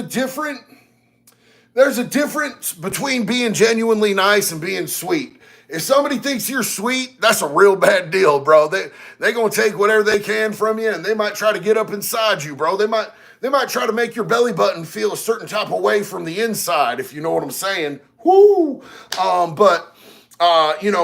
a difference between being genuinely nice and being sweet. If somebody thinks you're sweet, that's a real bad deal, bro. They're going to take whatever they can from you, and they might try to get up inside you, bro. They might try to make your belly button feel a certain type of way from the inside, if you know what I'm saying. Woo!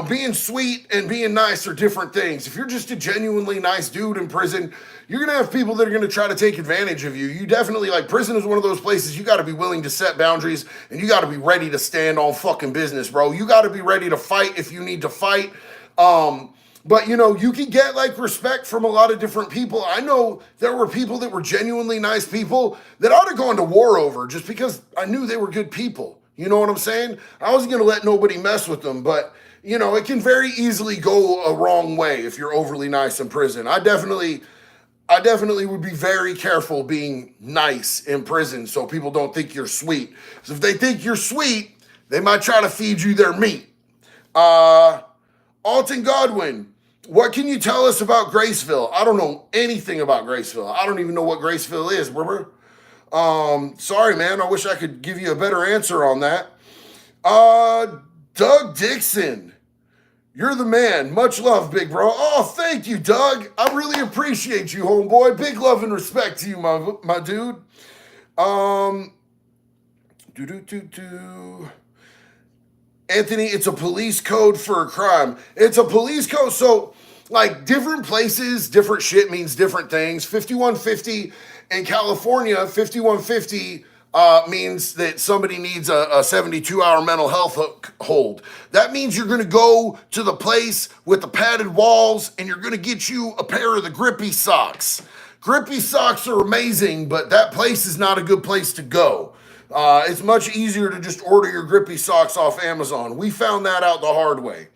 Being sweet and being nice are different things. If you're just a genuinely nice dude in prison, you're going to have people that are going to try to take advantage of you. You definitely, prison is one of those places you got to be willing to set boundaries, and you got to be ready to stand on fucking business, bro. You got to be ready to fight if you need to fight. But, you can get, respect from a lot of different people. I know there were people that were genuinely nice people that I'd have gone to war over just because I knew they were good people. You know what I'm saying? I wasn't going to let nobody mess with them, but, it can very easily go a wrong way if you're overly nice in prison. I definitely would be very careful being nice in prison so people don't think you're sweet. So if they think you're sweet, they might try to feed you their meat. Alton Godwin, what can you tell us about Graceville? I don't know anything about Graceville. I don't even know what Graceville is, remember? Sorry, man. I wish I could give you a better answer on that. Doug Dixon, you're the man. Much love, big bro. Oh, thank you, Doug. I really appreciate you, homeboy. Big love and respect to you, my dude. Anthony, it's a police code for a crime. It's a police code. So, different places, different shit means different things. 5150 in California, 5150 means that somebody needs a 72-hour mental health hold. That means you're going to go to the place with the padded walls and you're going to get you a pair of the grippy socks. Grippy socks are amazing, but that place is not a good place to go. It's much easier to just order your grippy socks off Amazon. We found that out the hard way.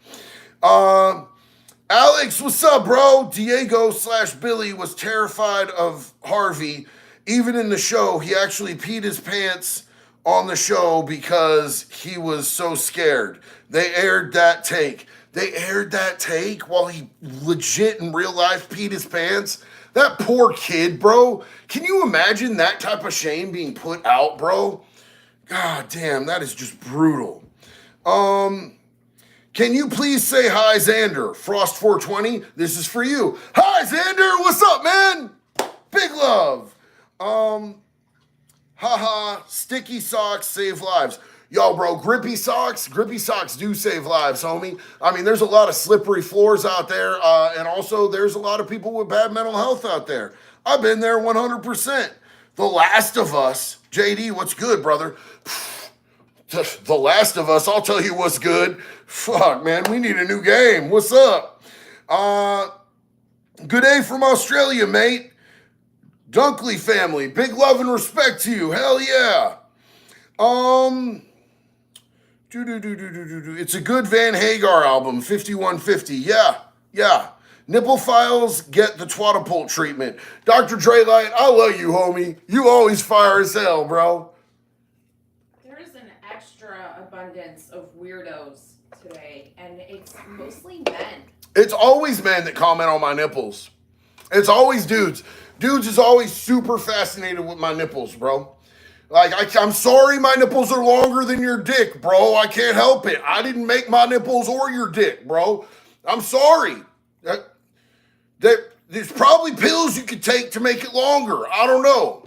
Alex, what's up, bro? Diego/Billy was terrified of Harvey. Even in the show, he actually peed his pants on the show because he was so scared. They aired that take. They aired that take while he legit in real life peed his pants. That poor kid, bro. Can you imagine that type of shame being put out, bro? God damn, that is just brutal. Can you please say hi, Xander? Frost420, this is for you. Hi, Xander, what's up, man? Big love. Haha, sticky socks save lives. Yo, bro, grippy socks do save lives, homie. I mean, there's a lot of slippery floors out there, and also there's a lot of people with bad mental health out there. I've been there 100%. The Last of Us, JD, what's good, brother? The Last of Us, I'll tell you what's good. Fuck, man, we need a new game. What's up? Good day from Australia, mate. Dunkley family, big love and respect to you. Hell yeah. It's a good Van Hagar album, 5150. Yeah. Nipple files get the twatapult treatment. Dr. Draylight, I love you, homie. You always fire as hell, bro. There's an extra abundance of weirdos today, and it's mostly men. It's always men that comment on my nipples. It's always dudes. Dudes is always super fascinated with my nipples, bro. Like, I'm sorry my nipples are longer than your dick, bro. I can't help it. I didn't make my nipples or your dick, bro. I'm sorry. There's probably pills you could take to make it longer. I don't know.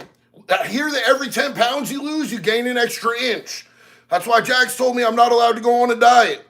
I hear that every 10 pounds you lose, you gain an extra inch. That's why Jax told me I'm not allowed to go on a diet.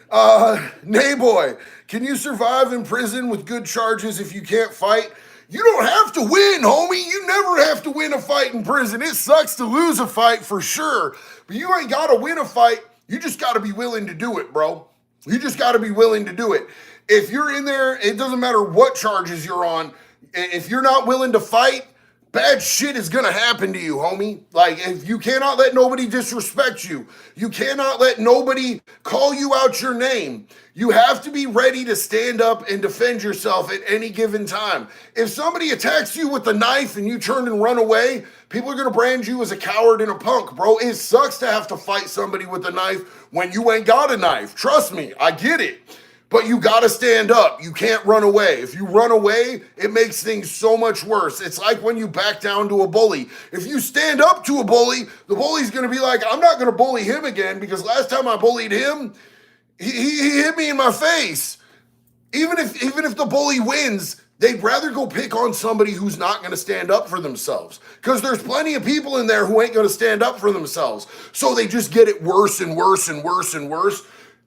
Nayboy, can you survive in prison with good charges if you can't fight? You don't have to win, homie. You never have to win a fight in prison. It sucks to lose a fight for sure, but you ain't got to win a fight. You just got to be willing to do it, bro. You just got to be willing to do it. If you're in there, it doesn't matter what charges you're on. If you're not willing to fight, bad shit is going to happen to you, homie. Like, if you cannot let nobody disrespect you. You cannot let nobody call you out your name. You have to be ready to stand up and defend yourself at any given time. If somebody attacks you with a knife and you turn and run away, people are going to brand you as a coward and a punk, bro. It sucks to have to fight somebody with a knife when you ain't got a knife. Trust me, I get it. But you gotta stand up. You can't run away. If you run away, it makes things so much worse. It's like when you back down to a bully. If you stand up to a bully, the bully's gonna be like, I'm not gonna bully him again because last time I bullied him, he hit me in my face. Even if the bully wins, they'd rather go pick on somebody who's not gonna stand up for themselves. Because there's plenty of people in there who ain't gonna stand up for themselves. So they just get it worse and worse and worse and worse.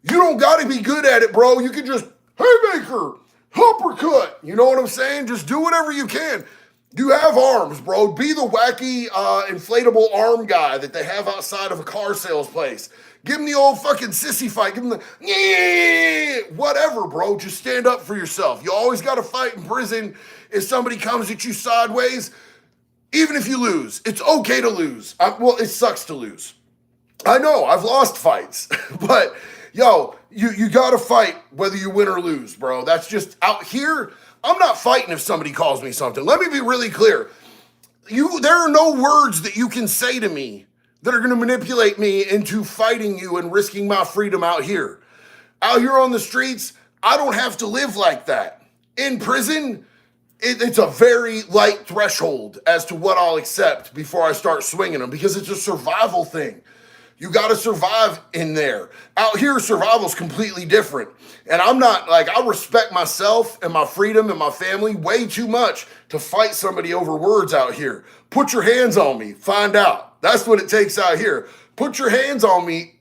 You don't got to be good at it, bro. You can just, haymaker, uppercut. You know what I'm saying? Just do whatever you can. You have arms, bro. Be the wacky inflatable arm guy that they have outside of a car sales place. Give them the old fucking sissy fight. Give them the, whatever, bro. Just stand up for yourself. You always got to fight in prison if somebody comes at you sideways. Even if you lose, it's okay to lose. Well, it sucks to lose. I know, I've lost fights, but... Yo, you gotta fight whether you win or lose, bro. That's just out here. I'm not fighting if somebody calls me something. Let me be really clear. There are no words that you can say to me that are gonna manipulate me into fighting you and risking my freedom out here. Out here on the streets, I don't have to live like that. In prison, it's a very light threshold as to what I'll accept before I start swinging them because it's a survival thing. You got to survive in there. Out here, survival's completely different. And I'm not, like, I respect myself and my freedom and my family way too much to fight somebody over words out here. Put your hands on me. Find out. That's what it takes out here. Put your hands on me,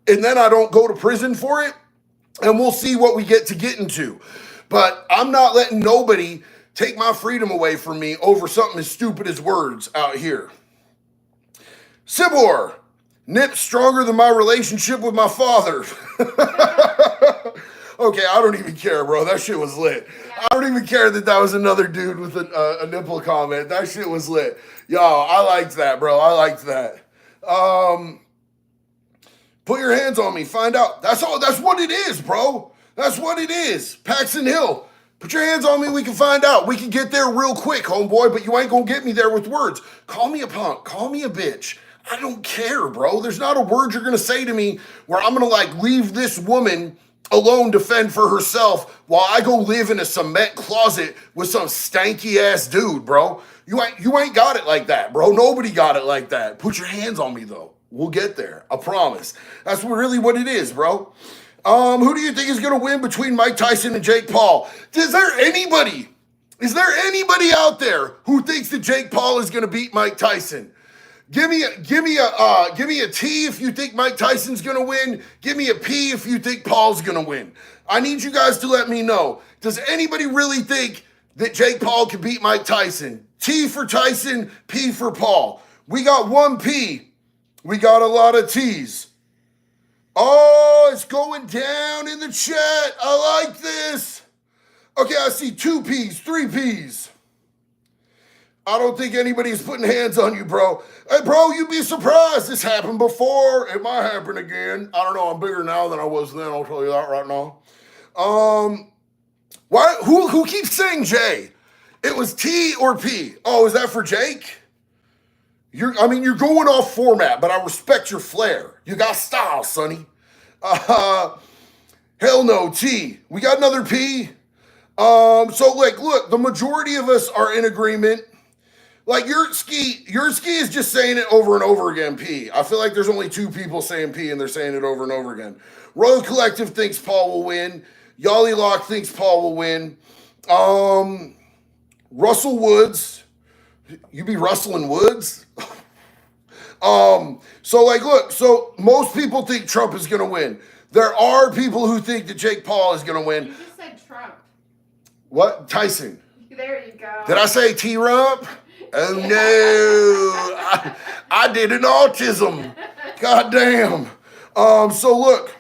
and then I don't go to prison for it, and we'll see what we get into. But I'm not letting nobody take my freedom away from me over something as stupid as words out here. Sibor. Nip stronger than my relationship with my father. Okay, I don't even care, bro. That shit was lit. Yeah. I don't even care that was another dude with a nipple comment. That shit was lit. Yo, I liked that, bro. I liked that. Put your hands on me. Find out. That's all. That's what it is, bro. That's what it is. Paxton Hill, put your hands on me, we can find out. We can get there real quick, homeboy, but you ain't gonna get me there with words. Call me a punk, call me a bitch. I don't care, bro. There's not a word you're gonna say to me where I'm gonna like leave this woman alone to fend for herself while I go live in a cement closet with some stanky ass dude, bro. You ain't got it like that, bro. Nobody got it like that. Put your hands on me though. We'll get there. I promise. That's really what it is, bro. Who do you think is gonna win between Mike Tyson and Jake Paul? Is there anybody out there who thinks that Jake Paul is gonna beat Mike Tyson? Give me a T if you think Mike Tyson's gonna win. Give me a P if you think Paul's gonna win. I need you guys to let me know. Does anybody really think that Jake Paul can beat Mike Tyson? T for Tyson, P for Paul. We got one P. We got a lot of T's. Oh, it's going down in the chat. I like this. Okay, I see 2 P's, 3 P's. I don't think anybody's putting hands on you, bro. Hey, bro, you'd be surprised. This happened before. It might happen again. I don't know. I'm bigger now than I was then. I'll tell you that right now. Why? Who keeps saying J? It was T or P. Oh, is that for Jake? You're going off format, but I respect your flair. You got style, sonny. Hell no, T. We got another P. So like, look, the majority of us are in agreement. Like your ski is just saying it over and over again, P. I feel like there's only 2 people saying P and they're saying it over and over again. Royal Collective thinks Paul will win. Yolly Lock thinks Paul will win. Russell Woods. You be rustling woods? So like, look, so most people think Trump is going to win. There are people who think that Jake Paul is going to win. You just said Trump. What? Tyson. There you go. Did I say T-Rump? Oh no, I did an autism. God damn. So look,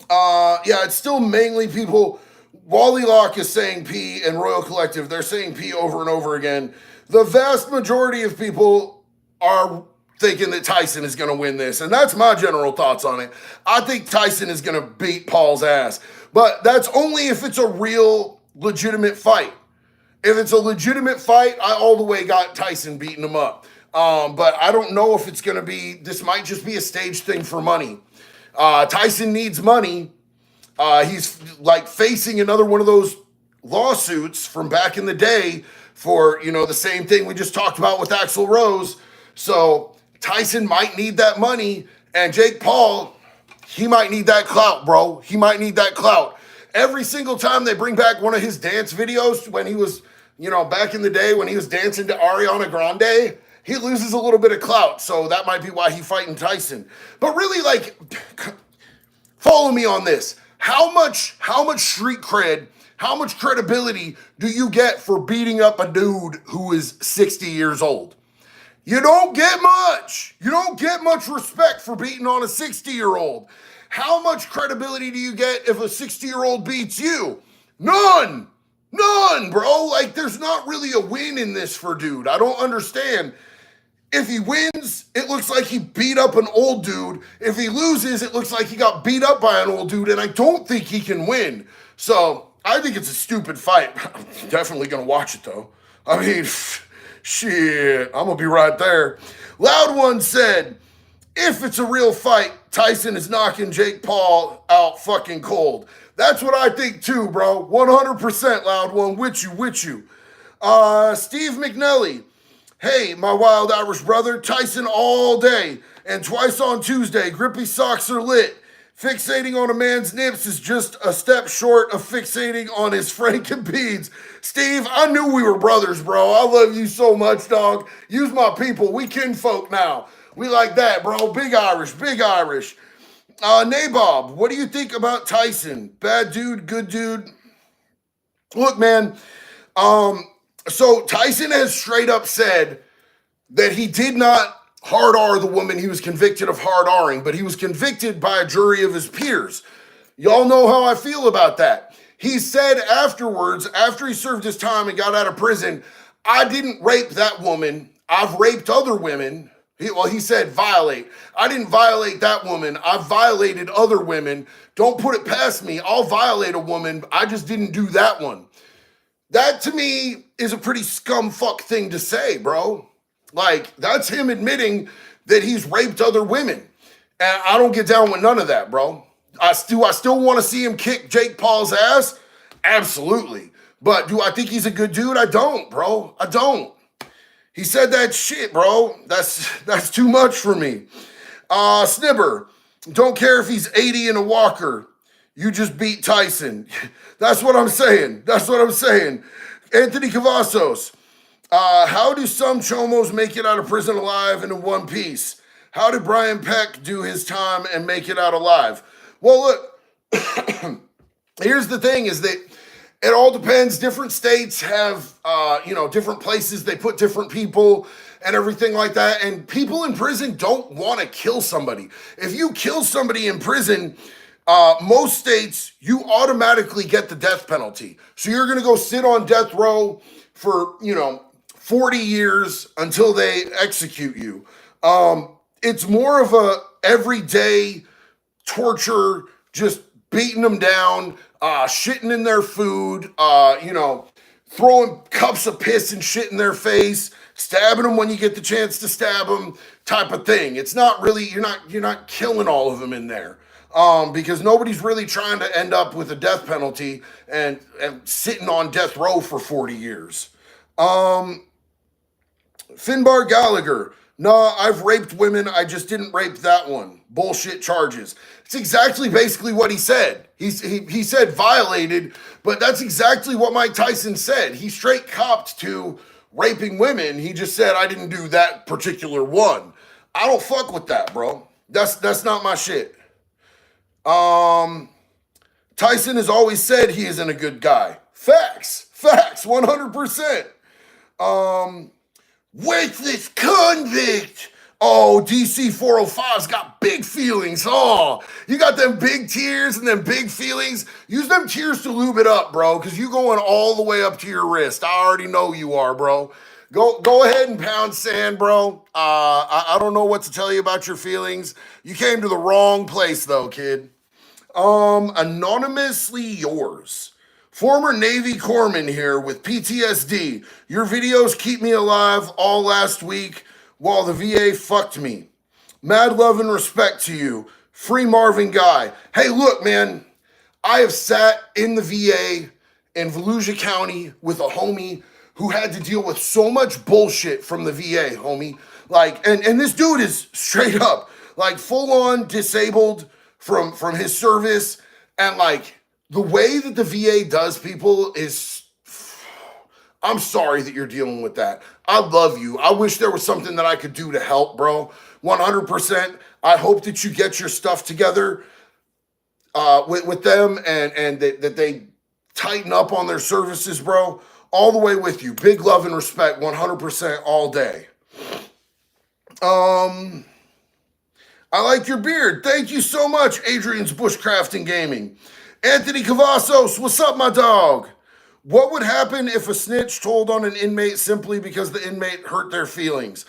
yeah, it's still mainly people. Wally Lock is saying P and Royal Collective, they're saying P over and over again. The vast majority of people are thinking that Tyson is going to win this. And that's my general thoughts on it. I think Tyson is going to beat Paul's ass. But that's only if it's a real legitimate fight. If it's a legitimate fight, I all the way got Tyson beating him up. But I don't know if it's going to be, this might just be a stage thing for money. Tyson needs money. He's like facing another one of those lawsuits from back in the day for, you know, the same thing we just talked about with Axl Rose. So Tyson might need that money, and Jake Paul, he might need that clout, bro. He might need that clout. Every single time they bring back one of his dance videos when he was, you know, back in the day when he was dancing to Ariana Grande, he loses a little bit of clout. So that might be why he's fighting Tyson. But really, like, follow me on this. How much street cred, how much credibility do you get for beating up a dude who is 60 years old? You don't get much. You don't get much respect for beating on a 60-year-old. How much credibility do you get if a 60-year-old beats you? None, bro. Like, there's not really a win in this for dude. I don't understand. If he wins, it looks like he beat up an old dude. If he loses, it looks like he got beat up by an old dude, and I don't think he can win. So I think it's a stupid fight. I'm definitely going to watch it, though. I mean, shit, I'm going to be right there. Loud One said, if it's a real fight, Tyson is knocking Jake Paul out fucking cold. That's what I think too, bro. 100% Loud One, with you. Steve McNelly, hey, my wild Irish brother, Tyson all day and twice on Tuesday. Grippy socks are lit. Fixating on a man's nips is just a step short of fixating on his Frankenbeans. Steve, I knew we were brothers, bro. I love you so much, dog. Use my people. We kinfolk now. We like that, bro. Big Irish. Nabob, what do you think about Tyson? Bad dude, good dude? Look, man, so Tyson has straight up said that he did not hard R the woman he was convicted of hard R'ing, but he was convicted by a jury of his peers. Y'all know how I feel about that. He said afterwards, after he served his time and got out of prison, I didn't rape that woman. I've raped other women. He said violate. I didn't violate that woman. I violated other women. Don't put it past me. I'll violate a woman. I just didn't do that one. That to me is a pretty scumfuck thing to say, bro. Like, that's him admitting that he's raped other women. And I don't get down with none of that, bro. I still want to see him kick Jake Paul's ass? Absolutely. But do I think he's a good dude? I don't, bro. I don't. He said that shit, bro. That's too much for me. Snibber, don't care if he's 80 in a walker. You just beat Tyson. That's what I'm saying. That's what I'm saying. Anthony Cavazos, how do some chomos make it out of prison alive and in one piece? How did Brian Peck do his time and make it out alive? Well, look, here's the thing is that it all depends. Different states have, different places. They put different people and everything like that. And people in prison don't want to kill somebody. If you kill somebody in prison, most states, you automatically get the death penalty. So you're going to go sit on death row for, 40 years until they execute you. It's more of a everyday torture, just beating them down, shitting in their food, throwing cups of piss and shit in their face, stabbing them when you get the chance to stab them, type of thing. It's not really, you're not killing all of them in there, because nobody's really trying to end up with a death penalty and sitting on death row for 40 years. Finbar Gallagher, nah, I've raped women, I just didn't rape that one. Bullshit charges. It's exactly basically what he said. He said violated, but that's exactly what Mike Tyson said. He straight copped to raping women. He just said, I didn't do that particular one. I don't fuck with that, bro. That's not my shit. Tyson has always said he isn't a good guy. Facts, 100%. Weightless convict. Oh, DC 405's got big feelings. Oh, you got them big tears and them big feelings. Use them tears to lube it up, bro, because you going all the way up to your wrist. I already know you are, bro. Go ahead and pound sand, bro. I don't know what to tell you about your feelings. You came to the wrong place, though, kid. Anonymously yours. Former Navy corpsman here with PTSD. Your videos keep me alive all last week while the VA fucked me. Mad love and respect to you. Free Marvin Guy. Hey, look, man. I have sat in the VA in Volusia County with a homie who had to deal with so much bullshit from the VA, homie. Like, and this dude is straight up, like, full on disabled from his service. And, like, the way that the VA does people is, I'm sorry that you're dealing with that. I love you. I wish there was something that I could do to help, bro. 100%. I hope that you get your stuff together with them and that they tighten up on their services, bro. All the way with you. Big love and respect, 100% all day. I like your beard. Thank you so much, Adrian's Bushcrafting Gaming. Anthony Cavazos, what's up, my dog? What would happen if a snitch told on an inmate simply because the inmate hurt their feelings?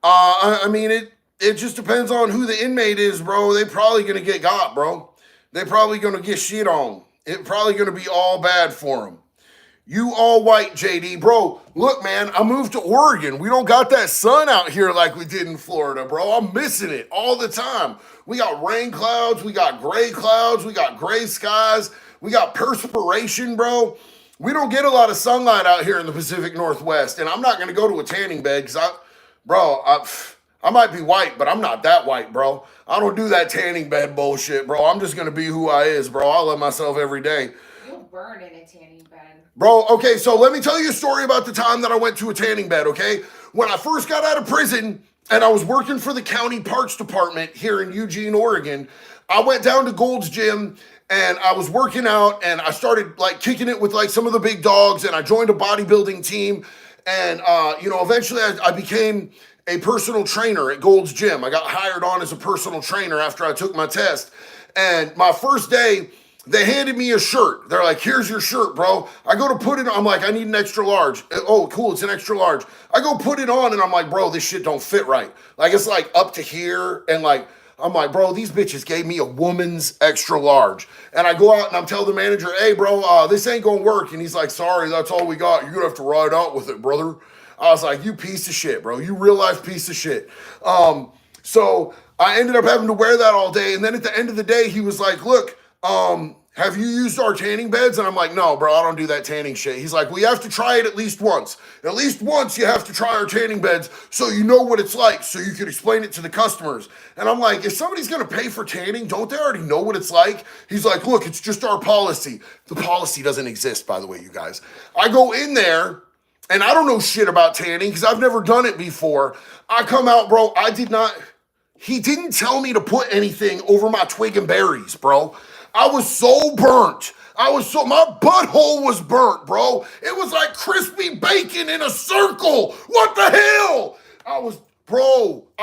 I mean, it just depends on who the inmate is, bro. They probably gonna get got, bro. They probably gonna get shit on. It probably gonna be all bad for them. You all white, JD. Bro, look, man, I moved to Oregon. We don't got that sun out here like we did in Florida, bro. I'm missing it all the time. We got rain clouds. We got gray clouds. We got gray skies. We got perspiration, bro. We don't get a lot of sunlight out here in the Pacific Northwest. And I'm not going to go to a tanning bed because I might be white, but I'm not that white, bro. I don't do that tanning bed bullshit, bro. I'm just going to be who I is, bro. I love myself every day. You'll burn in a tanning bed. Bro, okay, so let me tell you a story about the time that I went to a tanning bed, okay? When I first got out of prison and I was working for the county parks department here in Eugene, Oregon, I went down to Gold's Gym and I was working out and I started like kicking it with like some of the big dogs and I joined a bodybuilding team and, eventually I became a personal trainer at Gold's Gym. I got hired on as a personal trainer after I took my test. And my first day, They handed me a shirt. They're like, here's your shirt, bro. I go to put it on. I'm like, I need an extra large. Oh, cool. It's an extra large. I go put it on and I'm like, bro, this shit don't fit right. Like, it's like up to here. And like, I'm like, bro, these bitches gave me a woman's extra large. And I go out and I'm telling the manager, hey, bro, this ain't going to work. And he's like, sorry, that's all we got. You're going to have to ride out with it, brother. I was like, you piece of shit, bro. You real life piece of shit. So I ended up having to wear that all day. And then at the end of the day, he was like, look, have you used our tanning beds? And I'm like, no, bro, I don't do that tanning shit. He's like, well, you have to try it at least once. At least once you have to try our tanning beds so you know what it's like, so you can explain it to the customers. And I'm like, if somebody's going to pay for tanning, don't they already know what it's like? He's like, look, it's just our policy. The policy doesn't exist, by the way, you guys. I go in there and I don't know shit about tanning because I've never done it before. I come out, bro, he didn't tell me to put anything over my twig and berries, bro. I was so burnt. My butthole was burnt, bro. It was like crispy bacon in a circle. What the hell? I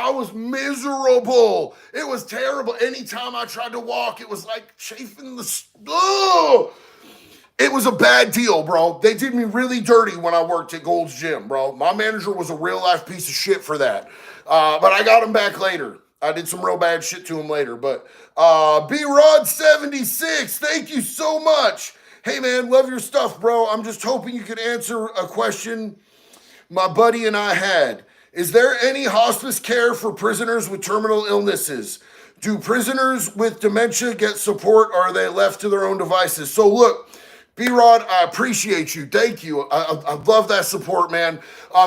was miserable. It was terrible. Anytime I tried to walk, it was like chafing the, ugh. It was a bad deal, bro. They did me really dirty when I worked at Gold's Gym, bro. My manager was a real life piece of shit for that. But I got him back later. I did some real bad shit to him later. But B-Rod76, thank you so much. Hey, man, love your stuff, bro. I'm just hoping you could answer a question my buddy and I had. Is there any hospice care for prisoners with terminal illnesses? Do prisoners with dementia get support, or are they left to their own devices? So look, B-Rod, I appreciate you. Thank you. I love that support, man.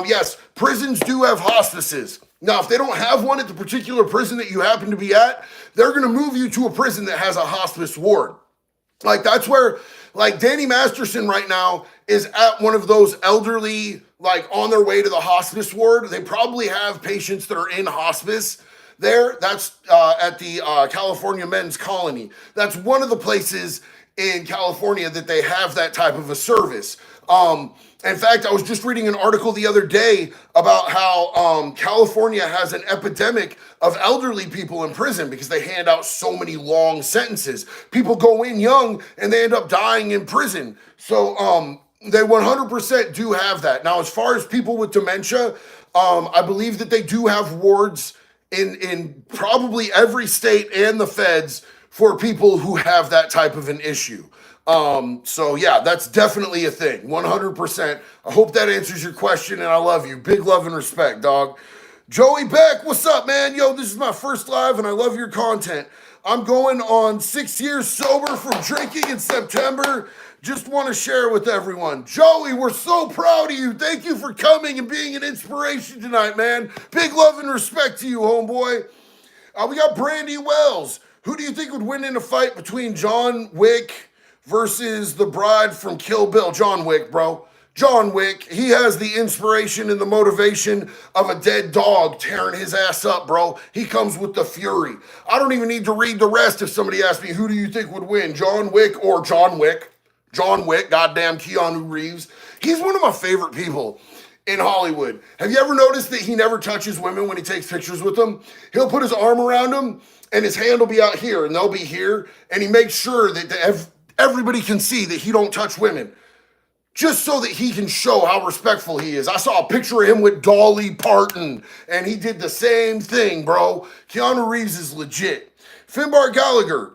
Yes, prisons do have hospices. Now, if they don't have one at the particular prison that you happen to be at, they're going to move you to a prison that has a hospice ward. Like, that's where, like, Danny Masterson right now is at one of those elderly, like, on their way to the hospice ward. They probably have patients that are in hospice there. That's at the California Men's Colony. That's one of the places in California that they have that type of a service. In fact, I was just reading an article the other day about how California has an epidemic of elderly people in prison because they hand out so many long sentences. People go in young and they end up dying in prison. So they 100% do have that. Now, as far as people with dementia, I believe that they do have wards in probably every state and the feds for people who have that type of an issue. So yeah, that's definitely a thing, 100%. I hope that answers your question, and I love you. Big love and respect, dog. Joey Beck, what's up, man? Yo, this is my first live, and I love your content. I'm going on 6 years sober from drinking in September. Just want to share with everyone. Joey, we're so proud of you. Thank you for coming and being an inspiration tonight, man. Big love and respect to you, homeboy. We got Brandy Wells. Who do you think would win in a fight between John Wick versus the bride from Kill Bill? John Wick, bro. John Wick. He has the inspiration and the motivation of a dead dog tearing his ass up, bro. He comes with the fury. I don't even need to read the rest if somebody asks me, who do you think would win, John Wick or John Wick? John Wick, goddamn Keanu Reeves. He's one of my favorite people in Hollywood. Have you ever noticed that he never touches women when he takes pictures with them? He'll put his arm around them and his hand will be out here and they'll be here, and he makes sure that everybody can see that he don't touch women, just so that he can show how respectful he is. I saw a picture of him with Dolly Parton, and he did the same thing, bro. Keanu Reeves is legit. Finbar Gallagher.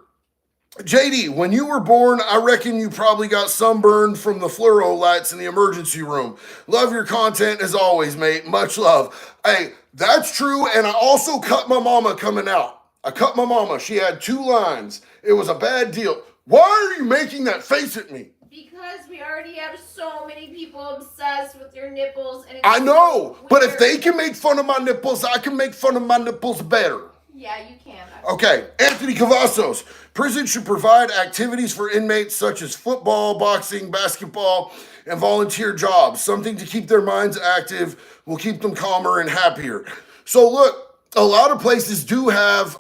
JD, when you were born, I reckon you probably got sunburned from the fluoro lights in the emergency room. Love your content as always, mate. Much love. Hey, that's true, and I also cut my mama coming out. I cut my mama. She had 2 lines. It was a bad deal. Why are you making that face at me? Because we already have so many people obsessed with your nipples. And I know, but if they can make fun of my nipples, I can make fun of my nipples better. Yeah, you can. Okay, Anthony Cavazos. Prison should provide activities for inmates such as football, boxing, basketball, and volunteer jobs. Something to keep their minds active will keep them calmer and happier. So look, a lot of places do have,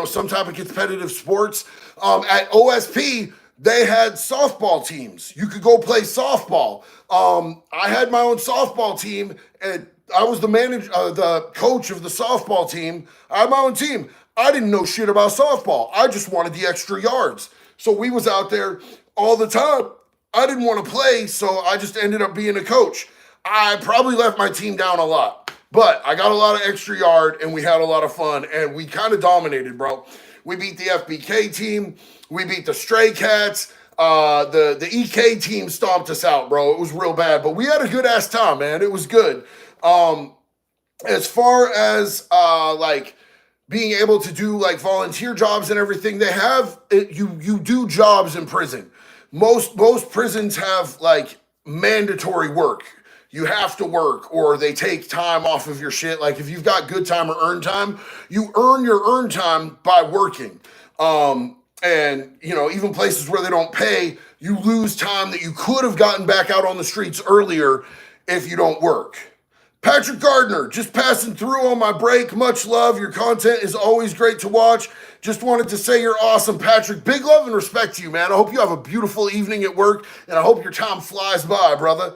some type of competitive sports. At OSP, they had softball teams. You could go play softball. I had my own softball team, and I was the coach of the softball team. I had my own team. I didn't know shit about softball. I just wanted the extra yards. So we was out there all the time. I didn't want to play, so I just ended up being a coach. I probably left my team down a lot, but I got a lot of extra yard and we had a lot of fun and we kind of dominated, bro. We beat the FBK team. We beat the Stray Cats. The EK team stomped us out, bro. It was real bad, but we had a good ass time, man. It was good. As far as like being able to do like volunteer jobs and everything, they have you do jobs in prison. Most prisons have like mandatory work. You have to work or they take time off of your shit. Like if you've got good time or earned time, you earn your earned time by working. And you know, even places where they don't pay, you lose time that you could have gotten back out on the streets earlier if you don't work. Patrick Gardner, just passing through on my break. Much love. Your content is always great to watch. Just wanted to say you're awesome, Patrick. Big love and respect to you, man. I hope you have a beautiful evening at work, and I hope your time flies by, brother.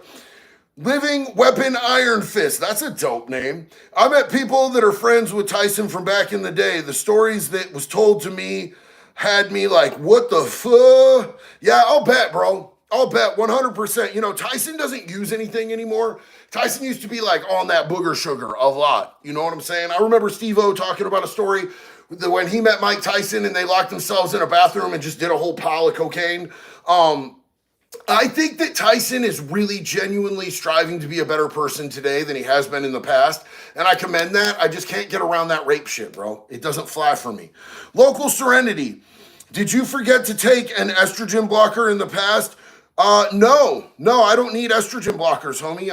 Living Weapon Iron Fist. That's a dope name. I met people that are friends with Tyson from back in the day. The stories that was told to me had me like, what the fuck? Yeah, I'll bet, bro. I'll bet 100%. You know, Tyson doesn't use anything anymore. Tyson used to be like on that booger sugar a lot. You know what I'm saying? I remember Steve-O talking about a story that when he met Mike Tyson and they locked themselves in a bathroom and just did a whole pile of cocaine. I think that Tyson is really genuinely striving to be a better person today than he has been in the past. And I commend that. I just can't get around that rape shit, bro. It doesn't fly for me. Local Serenity. Did you forget to take an estrogen blocker in the past? No, I don't need estrogen blockers, homie.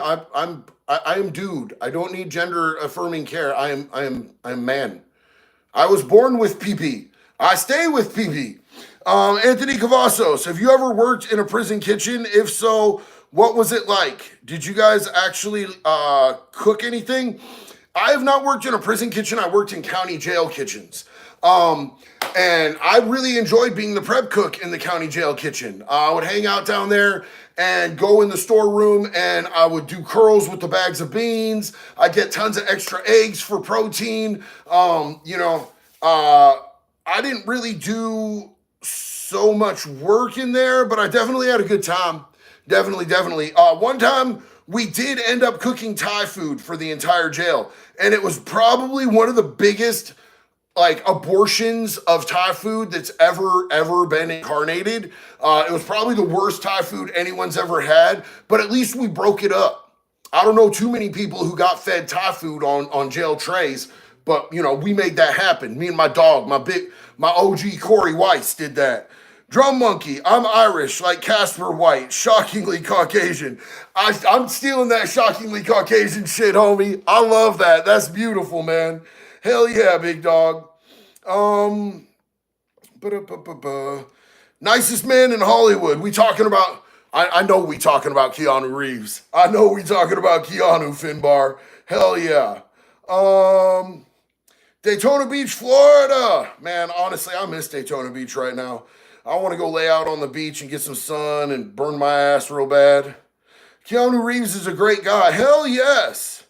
I am dude. I don't need gender affirming care. I am man. I was born with PP. I stay with PP. Anthony Cavazos, have you ever worked in a prison kitchen? If so, what was it like? Did you guys actually cook anything? I have not worked in a prison kitchen. I worked in county jail kitchens. And I really enjoyed being the prep cook in the county jail kitchen. I would hang out down there and go in the storeroom and I would do curls with the bags of beans. I'd get tons of extra eggs for protein. I didn't really do so much work in there, but I definitely had a good time. Definitely. One time we did end up cooking Thai food for the entire jail. And it was probably one of the biggest like abortions of Thai food that's ever been incarnated. It was probably the worst Thai food anyone's ever had, but at least we broke it up. I don't know too many people who got fed Thai food on jail trays, but you know, we made that happen. Me and my dog, my OG Corey Weiss did that. Drum Monkey, I'm Irish like Casper White, shockingly Caucasian. I'm stealing that shockingly Caucasian shit, homie. I love that. That's beautiful, man. Hell yeah, big dog. Nicest man in Hollywood. We talking about, I know we talking about Keanu Reeves. I know we talking about Keanu, Finbar. Hell yeah. Daytona Beach, Florida. Man, honestly, I miss Daytona Beach right now. I want to go lay out on the beach and get some sun and burn my ass real bad. Keanu Reeves is a great guy. Hell yes.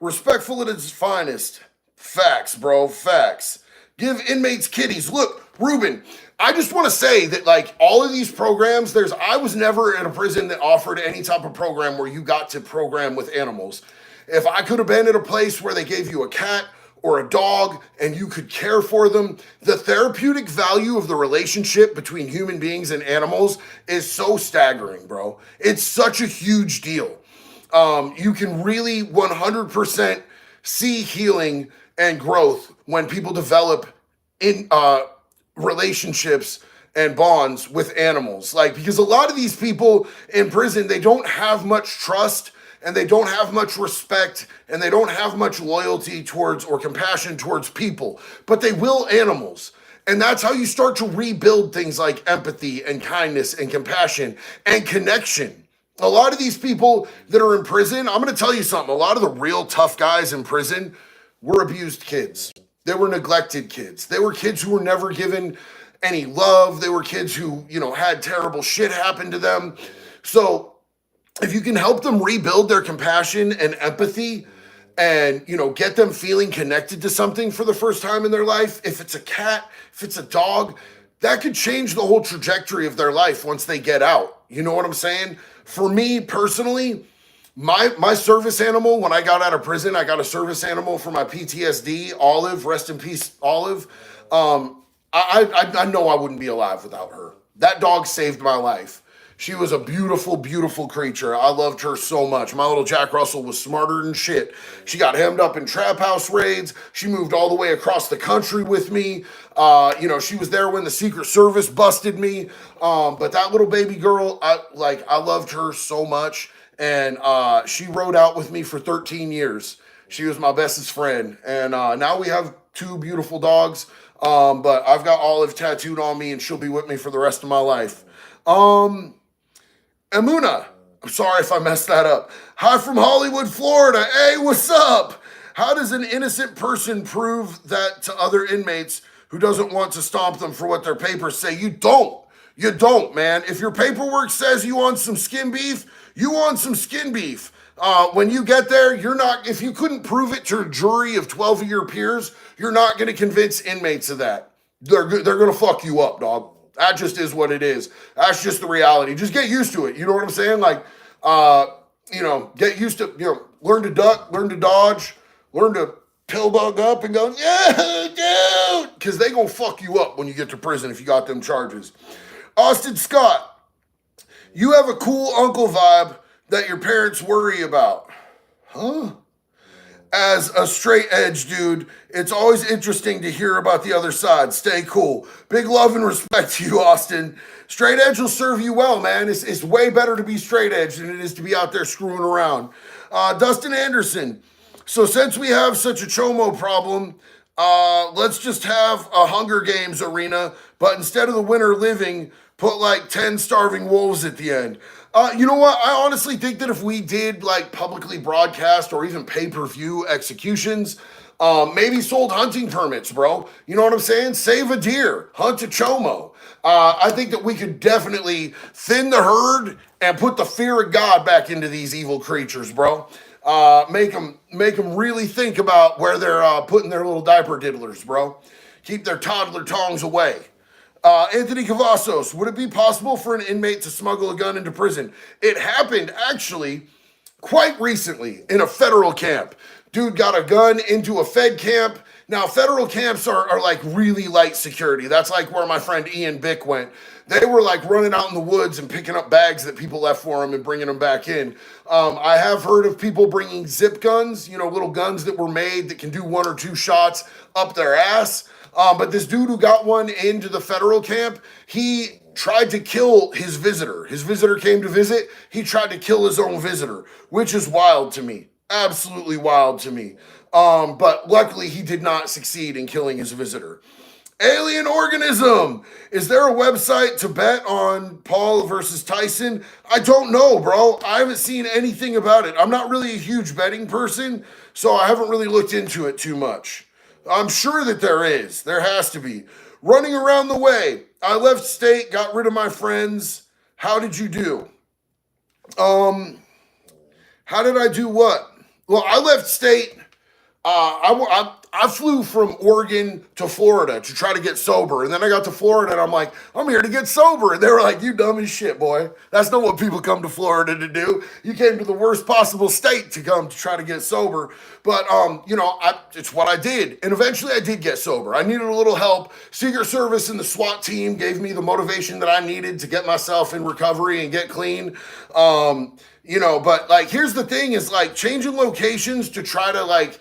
Respectful at its finest. Facts, bro. Facts. Give inmates kitties. Look, Ruben, I just want to say that like all of these programs, I was never in a prison that offered any type of program where you got to program with animals. If I could have been at a place where they gave you a cat or a dog and you could care for them, the therapeutic value of the relationship between human beings and animals is so staggering, bro. It's such a huge deal. You can really 100% see healing and growth when people develop in relationships and bonds with animals. Like, because a lot of these people in prison, they don't have much trust and they don't have much respect and they don't have much loyalty towards or compassion towards people, but they will animals. And that's how you start to rebuild things like empathy and kindness and compassion and connection. A lot of these people that are in prison, I'm going to tell you something. A lot of the real tough guys in prison were abused kids. They were neglected kids. They were kids who were never given any love. They were kids who, had terrible shit happen to them. So if you can help them rebuild their compassion and empathy and, get them feeling connected to something for the first time in their life, if it's a cat, if it's a dog, that could change the whole trajectory of their life once they get out. You know what I'm saying? For me personally, my service animal, when I got out of prison, I got a service animal for my PTSD, Olive, rest in peace, Olive. I know I wouldn't be alive without her. That dog saved my life. She was a beautiful, beautiful creature. I loved her so much. My little Jack Russell was smarter than shit. She got hemmed up in trap house raids. She moved all the way across the country with me. She was there when the Secret Service busted me. But that little baby girl, I loved her so much. And she rode out with me for 13 years. She was my bestest friend. And now we have two beautiful dogs. But I've got Olive tattooed on me, and she'll be with me for the rest of my life. Amuna, I'm sorry if I messed that up. Hi from Hollywood, Florida. Hey, what's up? How does an innocent person prove that to other inmates who doesn't want to stomp them for what their papers say? You don't. You don't, man. If your paperwork says you want some skin beef, you want some skin beef. When you get there, if you couldn't prove it to a jury of 12 of your peers, you're not going to convince inmates of that. They're going to fuck you up, dog. That just is what it is. That's just the reality. Just get used to it. You know what I'm saying? Get used to, learn to duck, learn to dodge, learn to tail dog up and go, yeah, dude, because they going to fuck you up when you get to prison if you got them charges. Austin Scott, you have a cool uncle vibe that your parents worry about. Huh? As a straight edge dude, it's always interesting to hear about the other side. Stay cool. Big love and respect to you, Austin. Straight edge will serve you well, man. It's way better to be straight edge than it is to be out there screwing around. Dustin Anderson. So since we have such a chomo problem, let's just have a Hunger Games arena, but instead of the winner living, put like 10 starving wolves at the end. You know what? I honestly think that if we did like publicly broadcast or even pay-per-view executions, maybe sold hunting permits, bro. You know what I'm saying? Save a deer, hunt a chomo. I think that we could definitely thin the herd and put the fear of God back into these evil creatures, bro. Make them really think about where they're putting their little diaper diddlers, bro. Keep their toddler tongs away. Anthony Cavazos, would it be possible for an inmate to smuggle a gun into prison? It happened actually quite recently in a federal camp. Dude got a gun into a Fed camp. Now, federal camps are like really light security. That's like where my friend Ian Bick went. They were like running out in the woods and picking up bags that people left for them and bringing them back in. I have heard of people bringing zip guns, little guns that were made that can do 1 or 2 shots up their ass. But this dude who got one into the federal camp, he tried to kill his visitor. His visitor came to visit. He tried to kill his own visitor, which is wild to me. Absolutely wild to me. But luckily, he did not succeed in killing his visitor. Alien Organism. Is there a website to bet on Paul versus Tyson? I don't know, bro. I haven't seen anything about it. I'm not really a huge betting person, so I haven't really looked into it too much. I'm sure that there is. There has to be. Running around the way. I left state, got rid of my friends. How did you do? How did I do what? Well, I left state. I flew from Oregon to Florida to try to get sober. And then I got to Florida and I'm like, I'm here to get sober. And they were like, you dumb as shit, boy. That's not what people come to Florida to do. You came to the worst possible state to come to try to get sober. But, it's what I did. And eventually I did get sober. I needed a little help. Secret Service and the SWAT team gave me the motivation that I needed to get myself in recovery and get clean. But like, here's the thing is like changing locations to try to like,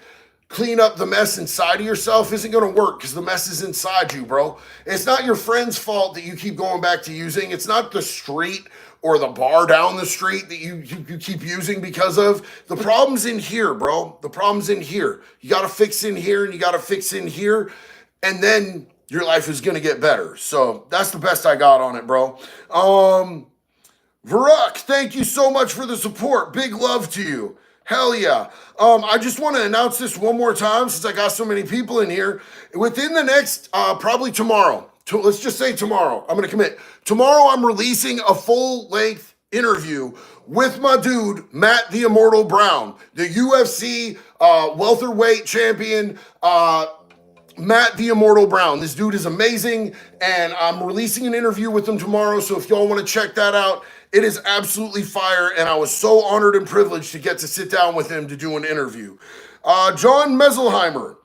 clean up the mess inside of yourself isn't going to work because the mess is inside you, bro. It's not your friend's fault that you keep going back to using. It's not the street or the bar down the street that you keep using because of. The problem's in here, bro. The problem's in here. You got to fix in here and you got to fix in here. And then your life is going to get better. So that's the best I got on it, bro. Varuk, thank you so much for the support. Big love to you. Hell yeah. I just want to announce this one more time since I got so many people in here. Within the next, probably tomorrow, let's just say tomorrow, I'm going to commit. Tomorrow I'm releasing a full-length interview with my dude, Matt the Immortal Brown, the UFC welterweight champion, Matt the Immortal Brown. This dude is amazing, and I'm releasing an interview with him tomorrow, so if y'all want to check that out, it is absolutely fire, and I was so honored and privileged to get to sit down with him to do an interview. John Messelheimer.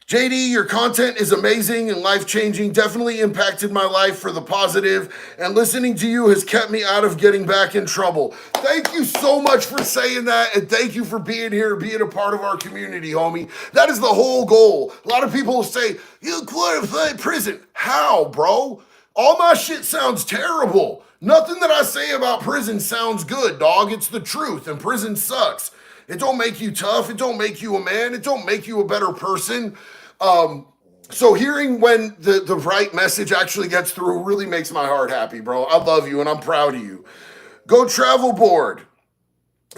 JD, your content is amazing and life-changing, definitely impacted my life for the positive, and listening to you has kept me out of getting back in trouble. Thank you so much for saying that, and thank you for being here, being a part of our community, homie. That is the whole goal. A lot of people say, you glorify prison. How, bro? All my shit sounds terrible. Nothing that I say about prison sounds good, dog. It's the truth, and prison sucks. It don't make you tough. It don't make you a man. It don't make you a better person. So hearing when the right message actually gets through really makes my heart happy, bro. I love you and I'm proud of you. Go Travel Board.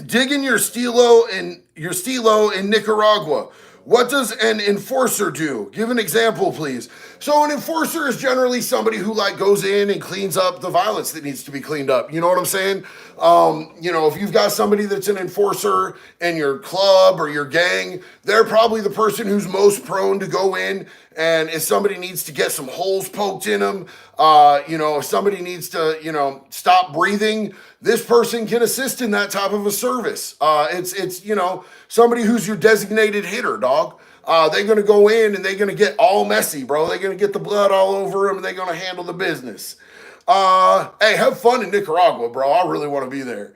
Digging your stilo in Nicaragua. What does an enforcer do? Give an example, please. So an enforcer is generally somebody who like goes in and cleans up the violence that needs to be cleaned up. You know what I'm saying? If you've got somebody that's an enforcer in your club or your gang, they're probably the person who's most prone to go in. And if somebody needs to get some holes poked in them, if somebody needs to, stop breathing, this person can assist in that type of a service. It's somebody who's your designated hitter, dog. They're going to go in and they're going to get all messy, bro. They're going to get the blood all over them and they're going to handle the business. Hey, have fun in Nicaragua, bro. I really want to be there.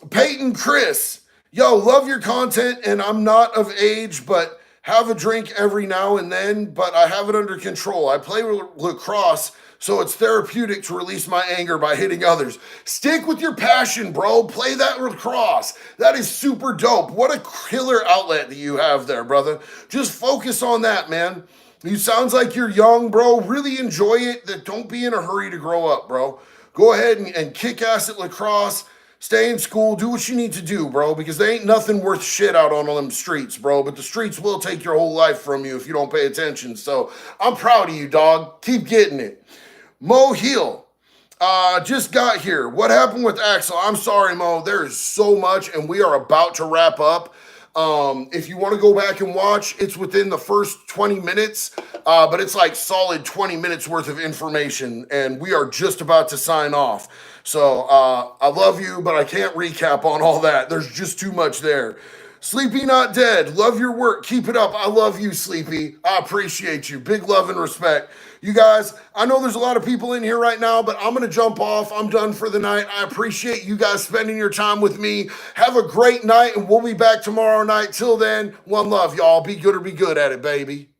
Peyton Chris, yo, love your content and I'm not of age, but have a drink every now and then, but I have it under control. I play lacrosse, so it's therapeutic to release my anger by hitting others. Stick with your passion, bro. Play that lacrosse. That is super dope. What a killer outlet that you have there, brother. Just focus on that, man. You sounds like you're young, bro. Really enjoy it. Don't be in a hurry to grow up, bro. Go ahead and kick ass at lacrosse. Stay in school, do what you need to do, bro, because there ain't nothing worth shit out on them streets, bro. But the streets will take your whole life from you if you don't pay attention. So I'm proud of you, dog. Keep getting it. Mo Heel, just got here. What happened with Axl? I'm sorry, Mo. There is so much, and we are about to wrap up. If you want to go back and watch, it's within the first 20 minutes, but it's like solid 20 minutes worth of information, and we are just about to sign off. So I love you, but I can't recap on all that. There's just too much there. Sleepy Not Dead, love your work. Keep it up. I love you, Sleepy. I appreciate you. Big love and respect. You guys, I know there's a lot of people in here right now, but I'm going to jump off. I'm done for the night. I appreciate you guys spending your time with me. Have a great night, and we'll be back tomorrow night. Till then, one love, y'all. Be good or be good at it, baby.